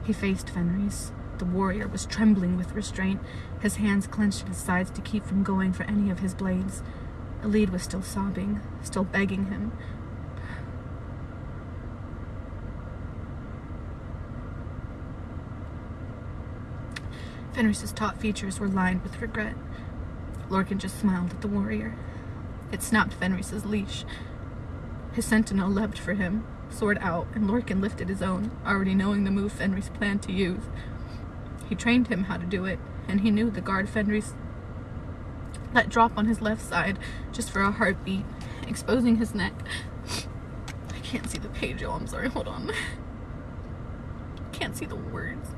He faced Fenris. The warrior was trembling with restraint, his hands clenched at his sides to keep from going for any of his blades. Elide was still sobbing, still begging him. Fenris's taut features were lined with regret. Lorcan just smiled at the warrior. It snapped Fenris's leash. His sentinel leapt for him, sword out, and Lorcan lifted his own, already knowing the move Fenris planned to use. He trained him how to do it, and he knew the guard Fenris let drop on his left side just for a heartbeat, exposing his neck. I can't see the page, I'm sorry, hold on. Can't see the words.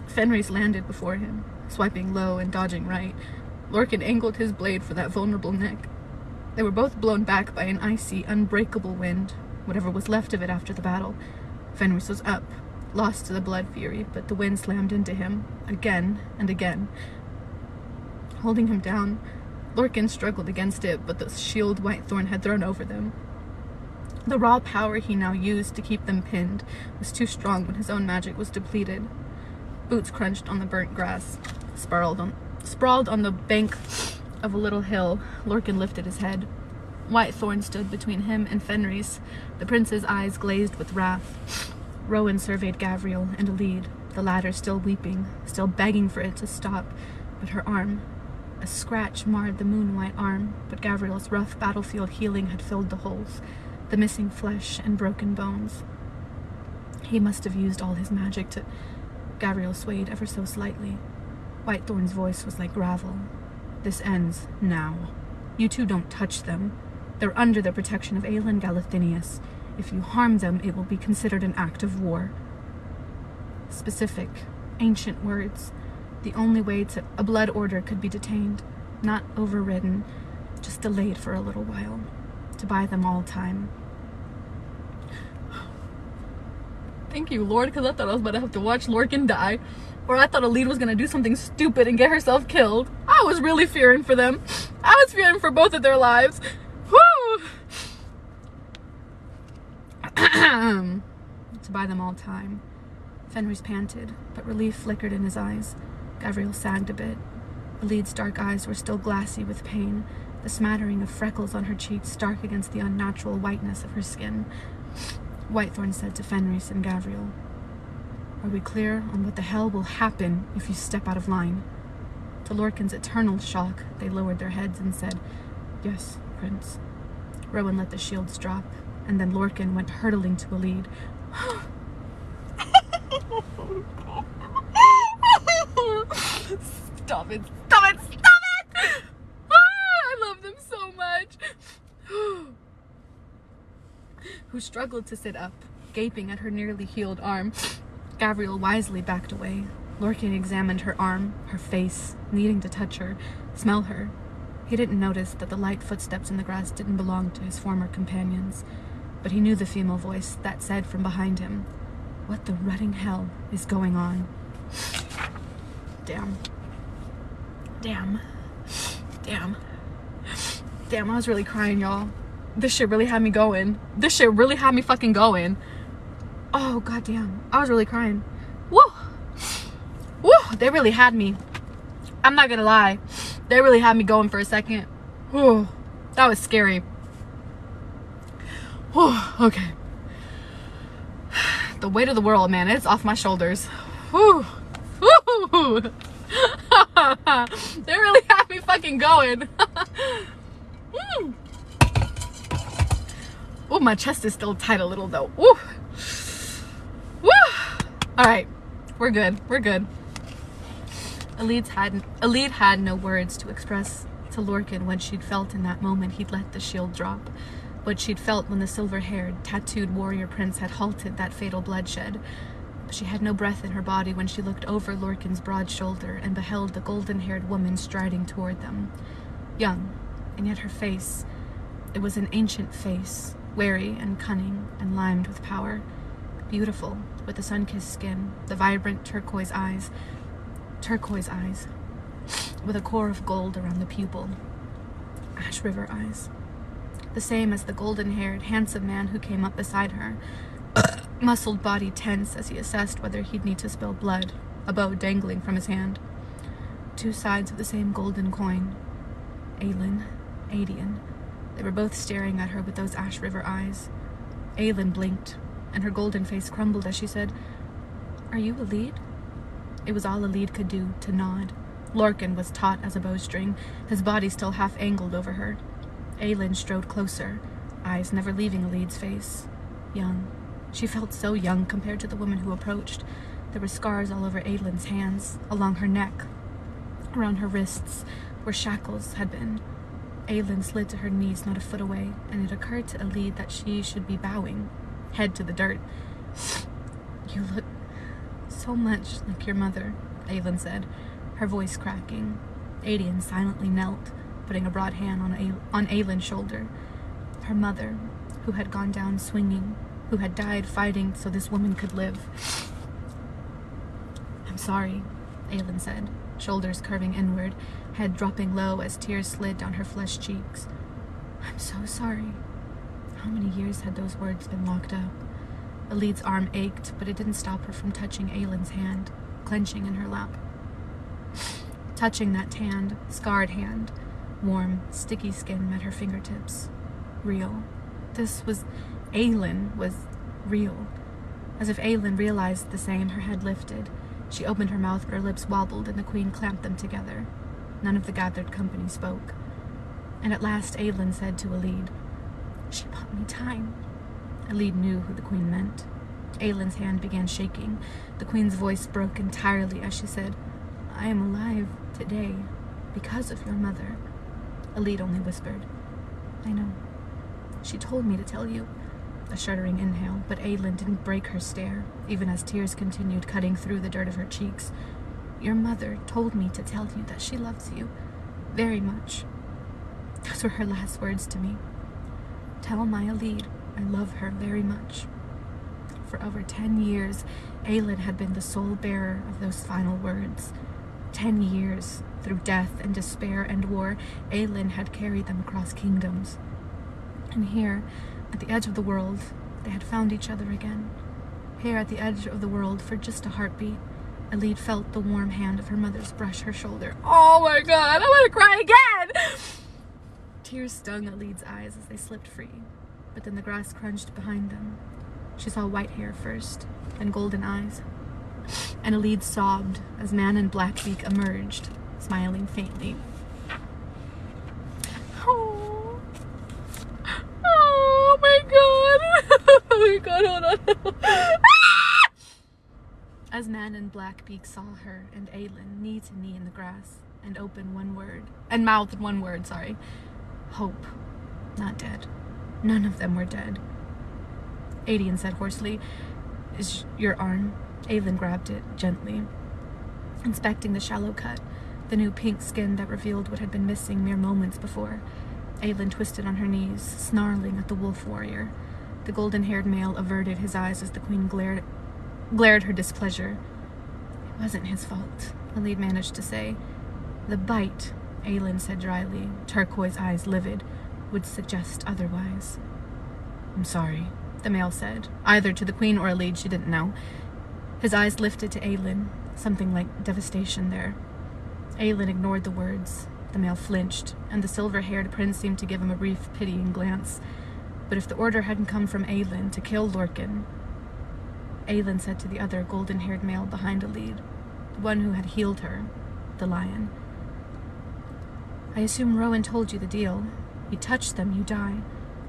Fenris landed before him, swiping low and dodging right. Lorcan angled his blade for that vulnerable neck. They were both blown back by an icy, unbreakable wind, whatever was left of it after the battle. Fenris was up, lost to the blood fury, but the wind slammed into him, again and again. Holding him down, Lorcan struggled against it, but the shield Whitethorn had thrown over them. The raw power he now used to keep them pinned was too strong when his own magic was depleted. Boots crunched on the burnt grass. Sprawled on the bank of a little hill, Lorcan lifted his head. Whitethorn stood between him and Fenris, the prince's eyes glazed with wrath. Rowan surveyed Gavriel and Elide, the latter still weeping, still begging for it to stop, but her arm, a scratch marred the moon-white arm, but Gavriel's rough battlefield healing had filled the holes, the missing flesh and broken bones. He must have used all his magic to... Gavriel swayed ever so slightly. Whitethorn's voice was like gravel. This ends now. You two don't touch them. They're under the protection of Aelin Galathinius. If you harm them, it will be considered an act of war. Specific, ancient words. The only way a blood order could be detained. Not overridden, just delayed for a little while. To buy them all time. Thank you, Lord, because I thought I was about to have to watch Lorcan die. Or I thought Elide was going to do something stupid and get herself killed. I was really fearing for them. I was fearing for both of their lives. Woo! To buy them all time. Fenris panted, but relief flickered in his eyes. Gavriel sagged a bit. Elide's dark eyes were still glassy with pain, the smattering of freckles on her cheeks stark against the unnatural whiteness of her skin. Whitethorn said to Fenris and Gavriel, "Are we clear on what the hell will happen if you step out of line?" To Lorcan's eternal shock, they lowered their heads and said, "Yes, Prince." Rowan let the shields drop, and then Lorcan went hurtling to Elide. Stop it! Stop it! Stop it! I love them so much. Who struggled to sit up, gaping at her nearly healed arm. Gavriel wisely backed away. Lorcan examined her arm, her face, needing to touch her, smell her. He didn't notice that the light footsteps in the grass didn't belong to his former companions, but he knew the female voice that said from behind him, "What the rutting hell is going on?" Damn. Damn. Damn. Damn, I was really crying, y'all. This shit really had me going. This shit really had me fucking going. Oh, goddamn. I was really crying. Woo! Woo! They really had me. I'm not gonna lie. They really had me going for a second. Whew. That was scary. Whew. Okay. The weight of the world, man, it's off my shoulders. Whew. Woo! They really had me fucking going. Oh, my chest is still tight a little though. Woo! Woo! All right, we're good. We're good. Elide had no words to express to Lorcan what she'd felt in that moment he'd let the shield drop, what she'd felt when the silver-haired, tattooed warrior prince had halted that fatal bloodshed. But she had no breath in her body when she looked over Lorcan's broad shoulder and beheld the golden-haired woman striding toward them. Young, and yet her face, it was an ancient face, wary and cunning and limed with power. Beautiful, with the sun-kissed skin, the vibrant turquoise eyes, with a core of gold around the pupil. Ash River eyes. The same as the golden-haired, handsome man who came up beside her, muscled body tense as he assessed whether he'd need to spill blood, a bow dangling from his hand. Two sides of the same golden coin. Aelin, Adian. They were both staring at her with those Ash River eyes. Aelin blinked, and her golden face crumbled as she said, "Are you Elide?" It was all Elide could do to nod. Lorcan was taut as a bowstring, his body still half-angled over her. Aelin strode closer, eyes never leaving Elide's face. Young. She felt so young compared to the woman who approached. There were scars all over Aelin's hands, along her neck, around her wrists, where shackles had been. Aelin slid to her knees not a foot away, and it occurred to Elide that she should be bowing, head to the dirt. "You look so much like your mother," Aelin said, her voice cracking. Adian silently knelt, putting a broad hand on Aelin's shoulder. Her mother, who had gone down swinging, who had died fighting so this woman could live. "I'm sorry," Aelin said, shoulders curving inward, head dropping low as tears slid down her flushed cheeks. "I'm so sorry." How many years had those words been locked up? Elide's arm ached, but it didn't stop her from touching Aelin's hand, clenching in her lap. Touching that tanned, scarred hand, warm, sticky skin met her fingertips. Real. Aelin was real. As if Aelin realized the same, her head lifted. She opened her mouth, but her lips wobbled, and the queen clamped them together. None of the gathered company spoke. And at last Aelin said to Elide, "She bought me time." Elide knew who the queen meant. Aelin's hand began shaking. The queen's voice broke entirely as she said, "I am alive today because of your mother." Elide only whispered, "I know. She told me to tell you." A shuddering inhale, but Aelin didn't break her stare, even as tears continued cutting through the dirt of her cheeks. "Your mother told me to tell you that she loves you very much." Those were her last words to me. "Tell my Elide I love her very much." For over 10 years, Aelin had been the sole bearer of those final words. 10 years, through death and despair and war, Aelin had carried them across kingdoms. And here, at the edge of the world, they had found each other again. Here at the edge of the world, for just a heartbeat, Elide felt the warm hand of her mother's brush her shoulder. Oh my god, I'm gonna cry again! Tears stung Elide's eyes as they slipped free, but then the grass crunched behind them. She saw white hair first, then golden eyes. And Elide sobbed as Man in Blackbeak emerged, smiling faintly. Oh my god! Oh my god, hold on. As Man in Blackbeak saw her and Aelin knee to knee in the grass and mouthed one word, hope. Not dead. None of them were dead. Adian said hoarsely, "Is your arm?" Aelin grabbed it gently, inspecting the shallow cut. the new pink skin that revealed what had been missing mere moments before. Aelin twisted on her knees, snarling at the wolf warrior. The golden-haired male averted his eyes as the queen glared her displeasure. It wasn't his fault, Alid managed to say. The bite, Aelin said dryly, turquoise eyes livid, would suggest otherwise. I'm sorry, the male said, either to the queen or Alid, she didn't know. His eyes lifted to Aelin, something like devastation there. Aelin ignored the words. The male flinched, and the silver-haired prince seemed to give him a brief, pitying glance. But if the order hadn't come from Aelin to kill Lorcan... Aelin said to the other golden-haired male behind Alid, the one who had healed her, the lion. I assume Rowan told you the deal. You touch them, you die.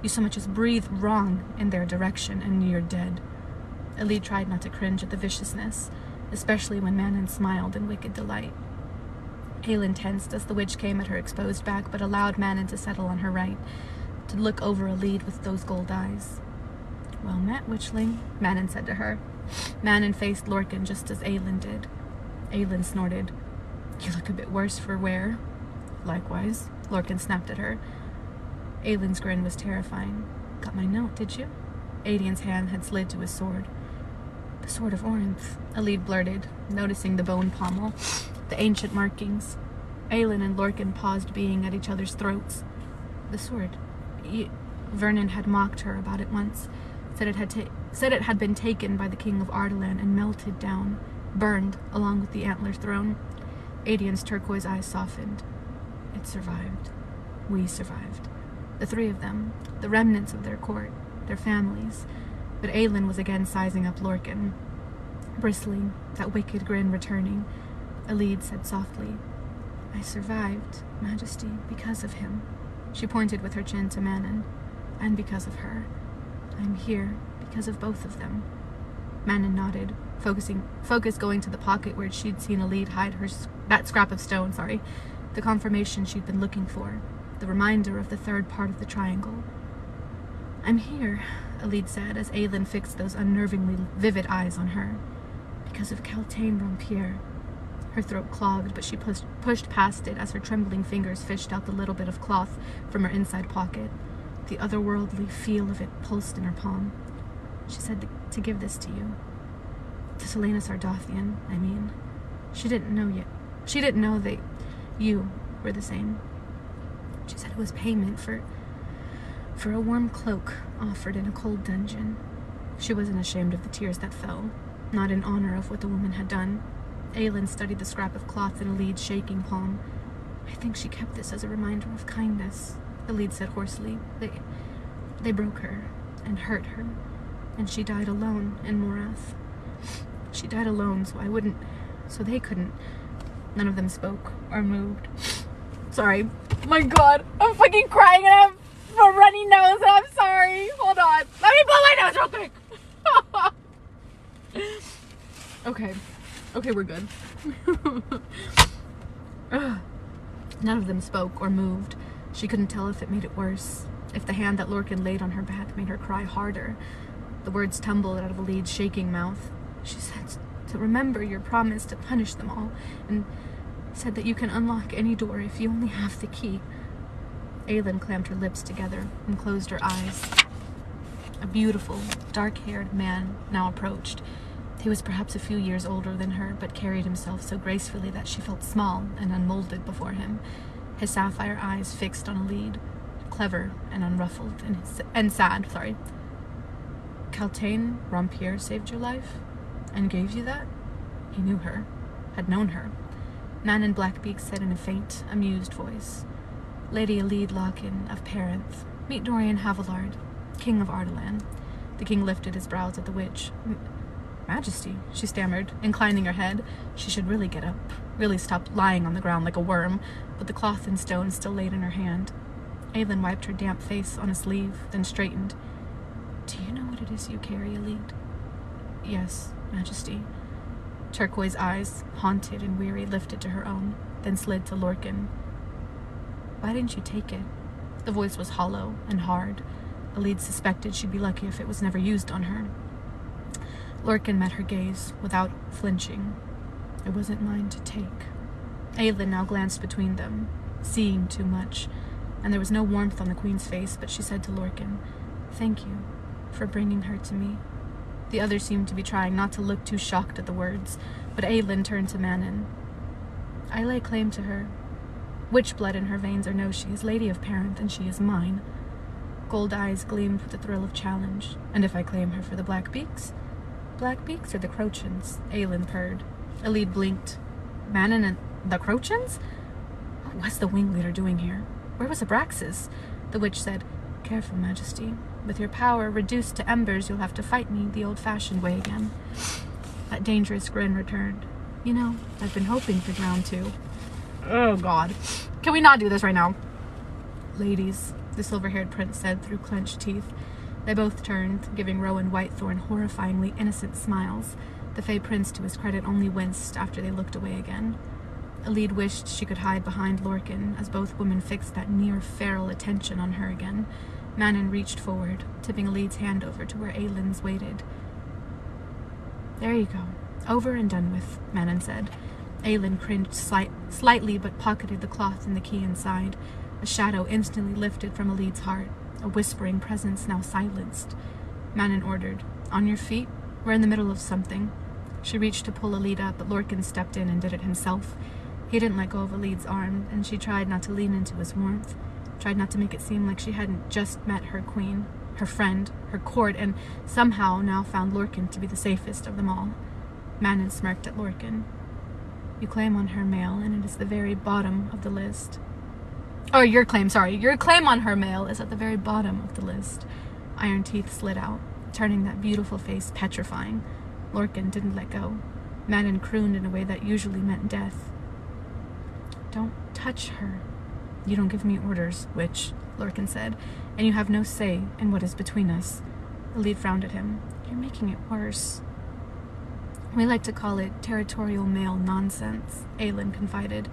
You so much as breathe wrong in their direction, and you're dead. Alid tried not to cringe at the viciousness, especially when Manon smiled in wicked delight. Aelin tensed as the witch came at her exposed back, but allowed Manon to settle on her right, to look over Alid with those gold eyes. Well met, witchling, Manon said to her. Manon faced Lorcan just as Aelin did. Aelin snorted. You look a bit worse for wear. Likewise, Lorcan snapped at her. Aelin's grin was terrifying. Got my note, did you? Adian's hand had slid to his sword. The sword of Orinth, Alid blurted, noticing the bone pommel, the ancient markings. Aelin and Lorcan paused, being at each other's throats. The sword. Vernon had mocked her about it once, said it had been taken by the king of Ardalan and melted down, burned along with the antler throne. Adian's turquoise eyes softened. It survived. We survived. The three of them, the remnants of their court, their families. But Aelin was again sizing up Lorcan. Bristling, that wicked grin returning, Alid said softly, I survived, Majesty, because of him. She pointed with her chin to Manon. And because of her. I'm here because of both of them. Manon nodded, focus going to the pocket where she'd seen Alid hide that scrap of stone, the confirmation she'd been looking for, the reminder of the third part of the triangle. I'm here, Alid said, as Aelin fixed those unnervingly vivid eyes on her. Because of Caltaine Rompier. Her throat clogged, but she pushed past it as her trembling fingers fished out the little bit of cloth from her inside pocket. The otherworldly feel of it pulsed in her palm. She said to give this to you. To Selena Sardothian, I mean. She didn't know yet. She didn't know that you were the same. She said it was payment for a warm cloak offered in a cold dungeon. She wasn't ashamed of the tears that fell, not in honor of what the woman had done. Aelin studied the scrap of cloth in Alid's shaking palm. I think she kept this as a reminder of kindness, Alid said hoarsely. They broke her and hurt her, and she died alone in Morath. She died alone, so they couldn't. None of them spoke or moved. Sorry. My God, I'm fucking crying and I have a runny nose. I'm sorry. Hold on. Let me blow my nose real quick. Okay, we're good. None of them spoke or moved. She couldn't tell if it made it worse, if the hand that Lorcan laid on her back made her cry harder. The words tumbled out of Alid's shaking mouth. She said to remember your promise to punish them all, and said that you can unlock any door if you only have the key. Aelin clamped her lips together and closed her eyes. A beautiful, dark-haired man now approached. He was perhaps a few years older than her, but carried himself so gracefully that she felt small and unmolded before him, his sapphire eyes fixed on Alid, clever and unruffled, and sad. Caltaine Rompier saved your life? And gave you that? He knew her, had known her. Manon Blackbeak said in a faint, amused voice, Lady Alid Lochin of Parenth, meet Dorian Havillard, King of Ardalan. The king lifted his brows at the witch. Majesty, she stammered, inclining her head. She should really get up, really stop lying on the ground like a worm, but the cloth and stone still laid in her hand. Aelin wiped her damp face on a sleeve, then straightened. Do you know what it is you carry, Alid? Yes, Majesty. Turquoise eyes, haunted and weary, lifted to her own, then slid to Lorcan. Why didn't you take it? The voice was hollow and hard. Alid suspected she'd be lucky if it was never used on her. Lorcan met her gaze without flinching. It wasn't mine to take. Aelin now glanced between them, seeing too much, and there was no warmth on the queen's face, but she said to Lorcan, "Thank you for bringing her to me." The others seemed to be trying not to look too shocked at the words, but Aelin turned to Manon. "I lay claim to her. Witch blood in her veins or no, she is Lady of Parent, and she is mine." Gold eyes gleamed with the thrill of challenge. "And if I claim her for the Blackbeaks?" "Blackbeaks or the Crochans?" Aelin purred. Elide blinked. "Manon and the Crochans? What was the wing leader doing here? Where was Abraxas?" The witch said, "Careful, Majesty. With your power reduced to embers, you'll have to fight me the old-fashioned way again." That dangerous grin returned. "You know, I've been hoping for round 2. Oh, God. Can we not do this right now? "Ladies," the silver-haired prince said through clenched teeth. They both turned, giving Rowan Whitethorn horrifyingly innocent smiles. The Fey Prince, to his credit, only winced after they looked away again. Elide wished she could hide behind Lorcan, as both women fixed that near-feral attention on her again. Manon reached forward, tipping Elide's hand over to where Aelin's waited. "There you go. Over and done with," Manon said. Aelin cringed slightly, but pocketed the cloth and the key inside. A shadow instantly lifted from Elide's heart, a whispering presence now silenced. Manon ordered, "On your feet? We're in the middle of something." She reached to pull Elide up, but Lorcan stepped in and did it himself. He didn't let go of Elide's arm, and she tried not to lean into his warmth, tried not to make it seem like she hadn't just met her queen, her friend, her court, and somehow now found Lorcan to be the safest of them all. Manon smirked at Lorcan. "You claim on her mail, and it is the very bottom of the list." "Or your claim, sorry. Your claim on her mail is at the very bottom of the list." Iron teeth slid out, turning that beautiful face petrifying. Lorcan didn't let go. Manon crooned in a way that usually meant death. "Don't touch her." "You don't give me orders, witch," Lorcan said, "and you have no say in what is between us." Elide frowned at him. "You're making it worse." "We like to call it territorial male nonsense," Aelin confided.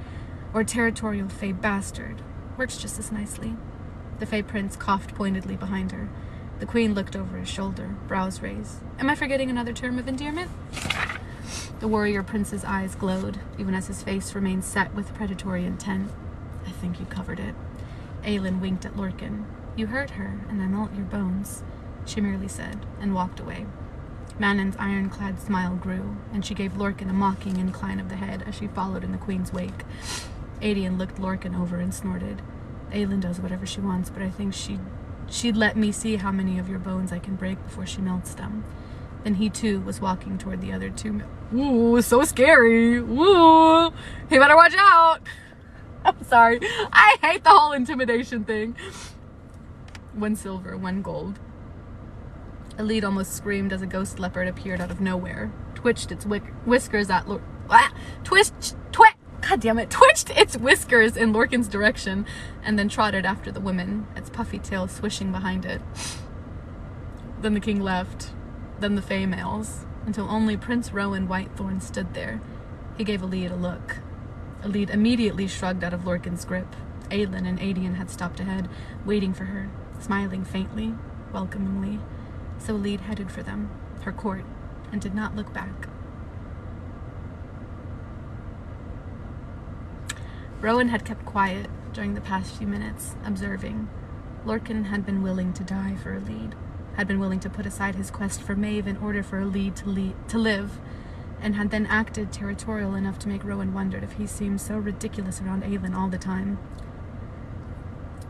"Or territorial Fey bastard. Works just as nicely." The Fey Prince coughed pointedly behind her. The Queen looked over his shoulder, brows raised. "Am I forgetting another term of endearment?" The warrior prince's eyes glowed, even as his face remained set with predatory intent. "I think you covered it." Aelin winked at Lorcan. "You hurt her, and I melt your bones," she merely said, and walked away. Manon's ironclad smile grew, and she gave Lorcan a mocking incline of the head as she followed in the Queen's wake. Aedion looked Lorcan over and snorted. "Aelin does whatever she wants, but I think she'd let me see how many of your bones I can break before she melts them." Then he, too, was walking toward the other two. Ooh, so scary. Ooh, he better watch out. I'm sorry. I hate the whole intimidation thing. 1 silver, 1 gold. Elide almost screamed as a ghost leopard appeared out of nowhere, twitched its whiskers at twitched its whiskers in Lorcan's direction, and then trotted after the women, its puffy tail swishing behind it. Then the king left, then the Fey males, until only Prince Rowan Whitethorn stood there. He gave Elide a look. Elide immediately shrugged out of Lorcan's grip. Aelin and Aedion had stopped ahead, waiting for her, smiling faintly, welcomingly. So Elide headed for them, her court, and did not look back. Rowan had kept quiet during the past few minutes, observing. Lorcan had been willing to die for Elide, had been willing to put aside his quest for Maeve in order for Elide to live, and had then acted territorial enough to make Rowan wonder if he seemed so ridiculous around Aelin all the time.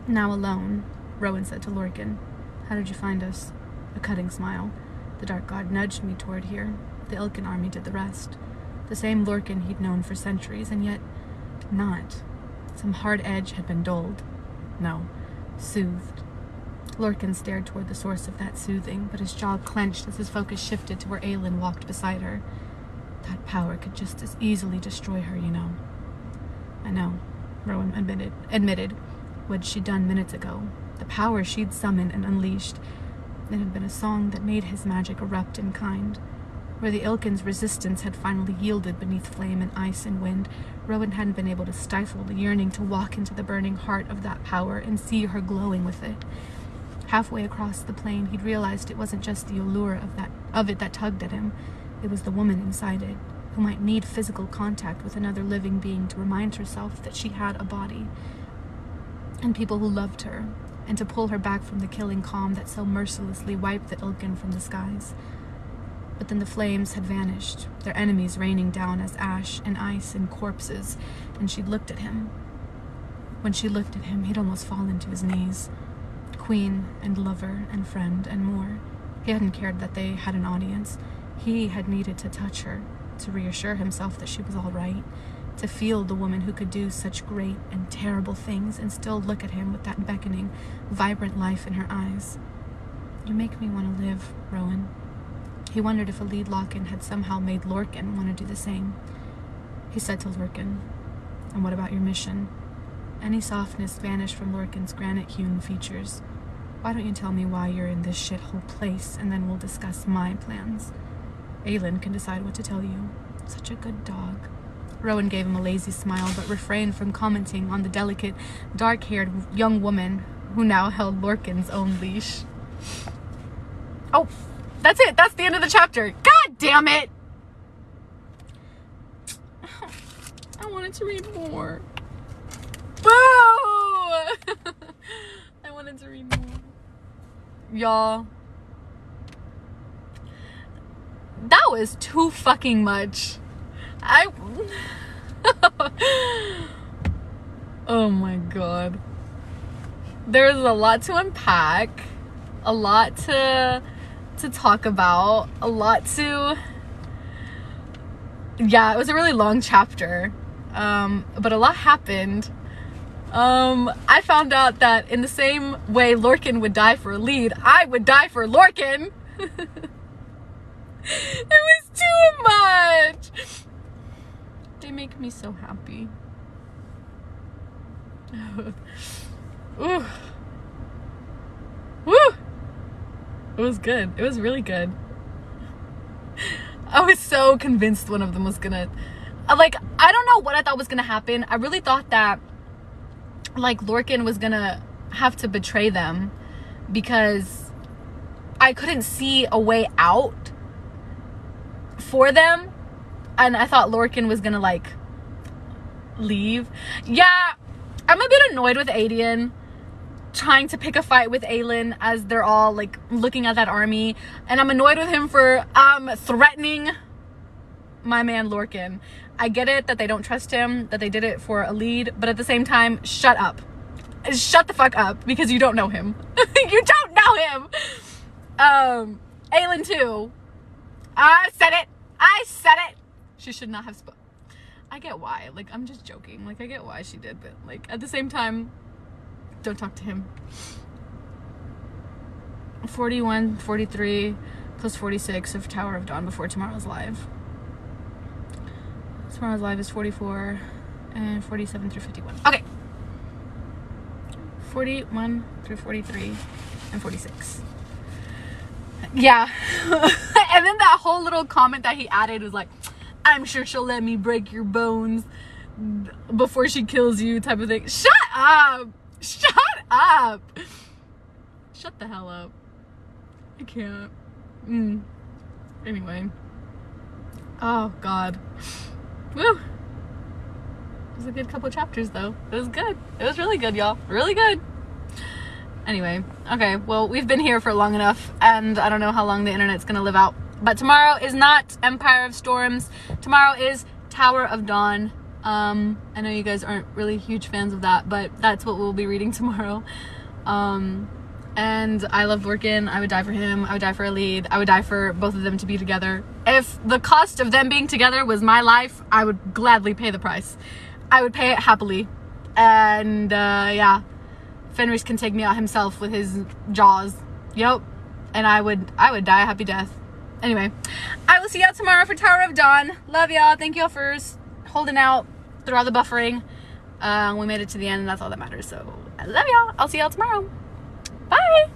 "Now alone," Rowan said to Lorcan. "How did you find us?" A cutting smile. "The Dark God nudged me toward here. The Ilken army did the rest." The same Lorcan he'd known for centuries, and yet not. Some hard edge had been dulled. No, soothed. Lorcan stared toward the source of that soothing, but his jaw clenched as his focus shifted to where Aelin walked beside her. "That power could just as easily destroy her, you know." "I know," Rowan admitted. What she'd done minutes ago, the power she'd summoned and unleashed, it had been a song that made his magic erupt in kind. Where the Ilken's resistance had finally yielded beneath flame and ice and wind, Rowan hadn't been able to stifle the yearning to walk into the burning heart of that power and see her glowing with it. Halfway across the plain, he'd realized it wasn't just the allure of it that tugged at him. It was the woman inside it, who might need physical contact with another living being to remind herself that she had a body, and people who loved her, and to pull her back from the killing calm that so mercilessly wiped the Ilken from the skies. But then the flames had vanished, their enemies raining down as ash and ice and corpses, and she looked at him. When she looked at him, he'd almost fallen to his knees. Queen and lover and friend and more. He hadn't cared that they had an audience. He had needed to touch her, to reassure himself that she was all right, to feel the woman who could do such great and terrible things and still look at him with that beckoning, vibrant life in her eyes. You make me want to live, Rowan. He wondered if Alid Locken had somehow made Lorcan want to do the same. He said to Lorcan, "And what about your mission?" Any softness vanished from Lorcan's granite-hewn features. "Why don't you tell me why you're in this shithole place, and then we'll discuss my plans. Aelin can decide what to tell you. Such a good dog." Rowan gave him a lazy smile, but refrained from commenting on the delicate, dark-haired young woman who now held Lorcan's own leash. Oh, that's it. That's the end of the chapter. God damn it! I wanted to read more. Boo! I wanted to read more. Y'all. That was too fucking much. Oh my god. There's a lot to unpack, a lot to talk about, a lot to... Yeah, it was a really long chapter, but a lot happened. I found out that in the same way Lorcan would die for Alid, I would die for Lorcan. It was too much. They make me so happy. Ooh. Woo! It was good. It was really good. I was so convinced one of them was gonna... Like, I don't know what I thought was gonna happen. I really thought that, like, Lorcan was gonna have to betray them because I couldn't see a way out for them, and I thought Lorcan was gonna, like, leave. Yeah, I'm a bit annoyed with Aedion trying to pick a fight with Aelin as they're all, like, looking at that army, and I'm annoyed with him for threatening my man Lorcan. I get it that they don't trust him, that they did it for Alid, but at the same time, shut up. Shut the fuck up, because you don't know him. You don't know him. Aelin too. I said it. She should not have spoken. I get why. Like, I'm just joking. Like, I get why she did, but, like, at the same time, don't talk to him. 41, 43, plus 46 of Tower of Dawn before tomorrow's live. Tomorrow's live is 44 and 47 through 51. Okay. 41 through 43 and 46. Yeah. And then that whole little comment that he added was like, "I'm sure she'll let me break your bones before she kills you," type of thing. Shut up. Shut up. Shut the hell up. I can't. Anyway. Oh, God. Woo. It was a good couple chapters, though. It was good. It was really good, y'all. Really good. Anyway. Okay, well, we've been here for long enough, and I don't know how long the internet's gonna live out. But tomorrow is not Empire of Storms. Tomorrow is Tower of Dawn. I know you guys aren't really huge fans of that, but that's what we'll be reading tomorrow. And I love Lorcan. I would die for him. I would die for Alid. I would die for both of them to be together. If the cost of them being together was my life, I would gladly pay the price. I would pay it happily. And yeah, Fenris can take me out himself with his jaws. Yep. And I would die a happy death. Anyway, I will see y'all tomorrow for Tower of Dawn. Love y'all. Thank y'all for holding out through all the buffering. We made it to the end, and that's all that matters. So I love y'all. I'll see y'all tomorrow. Bye.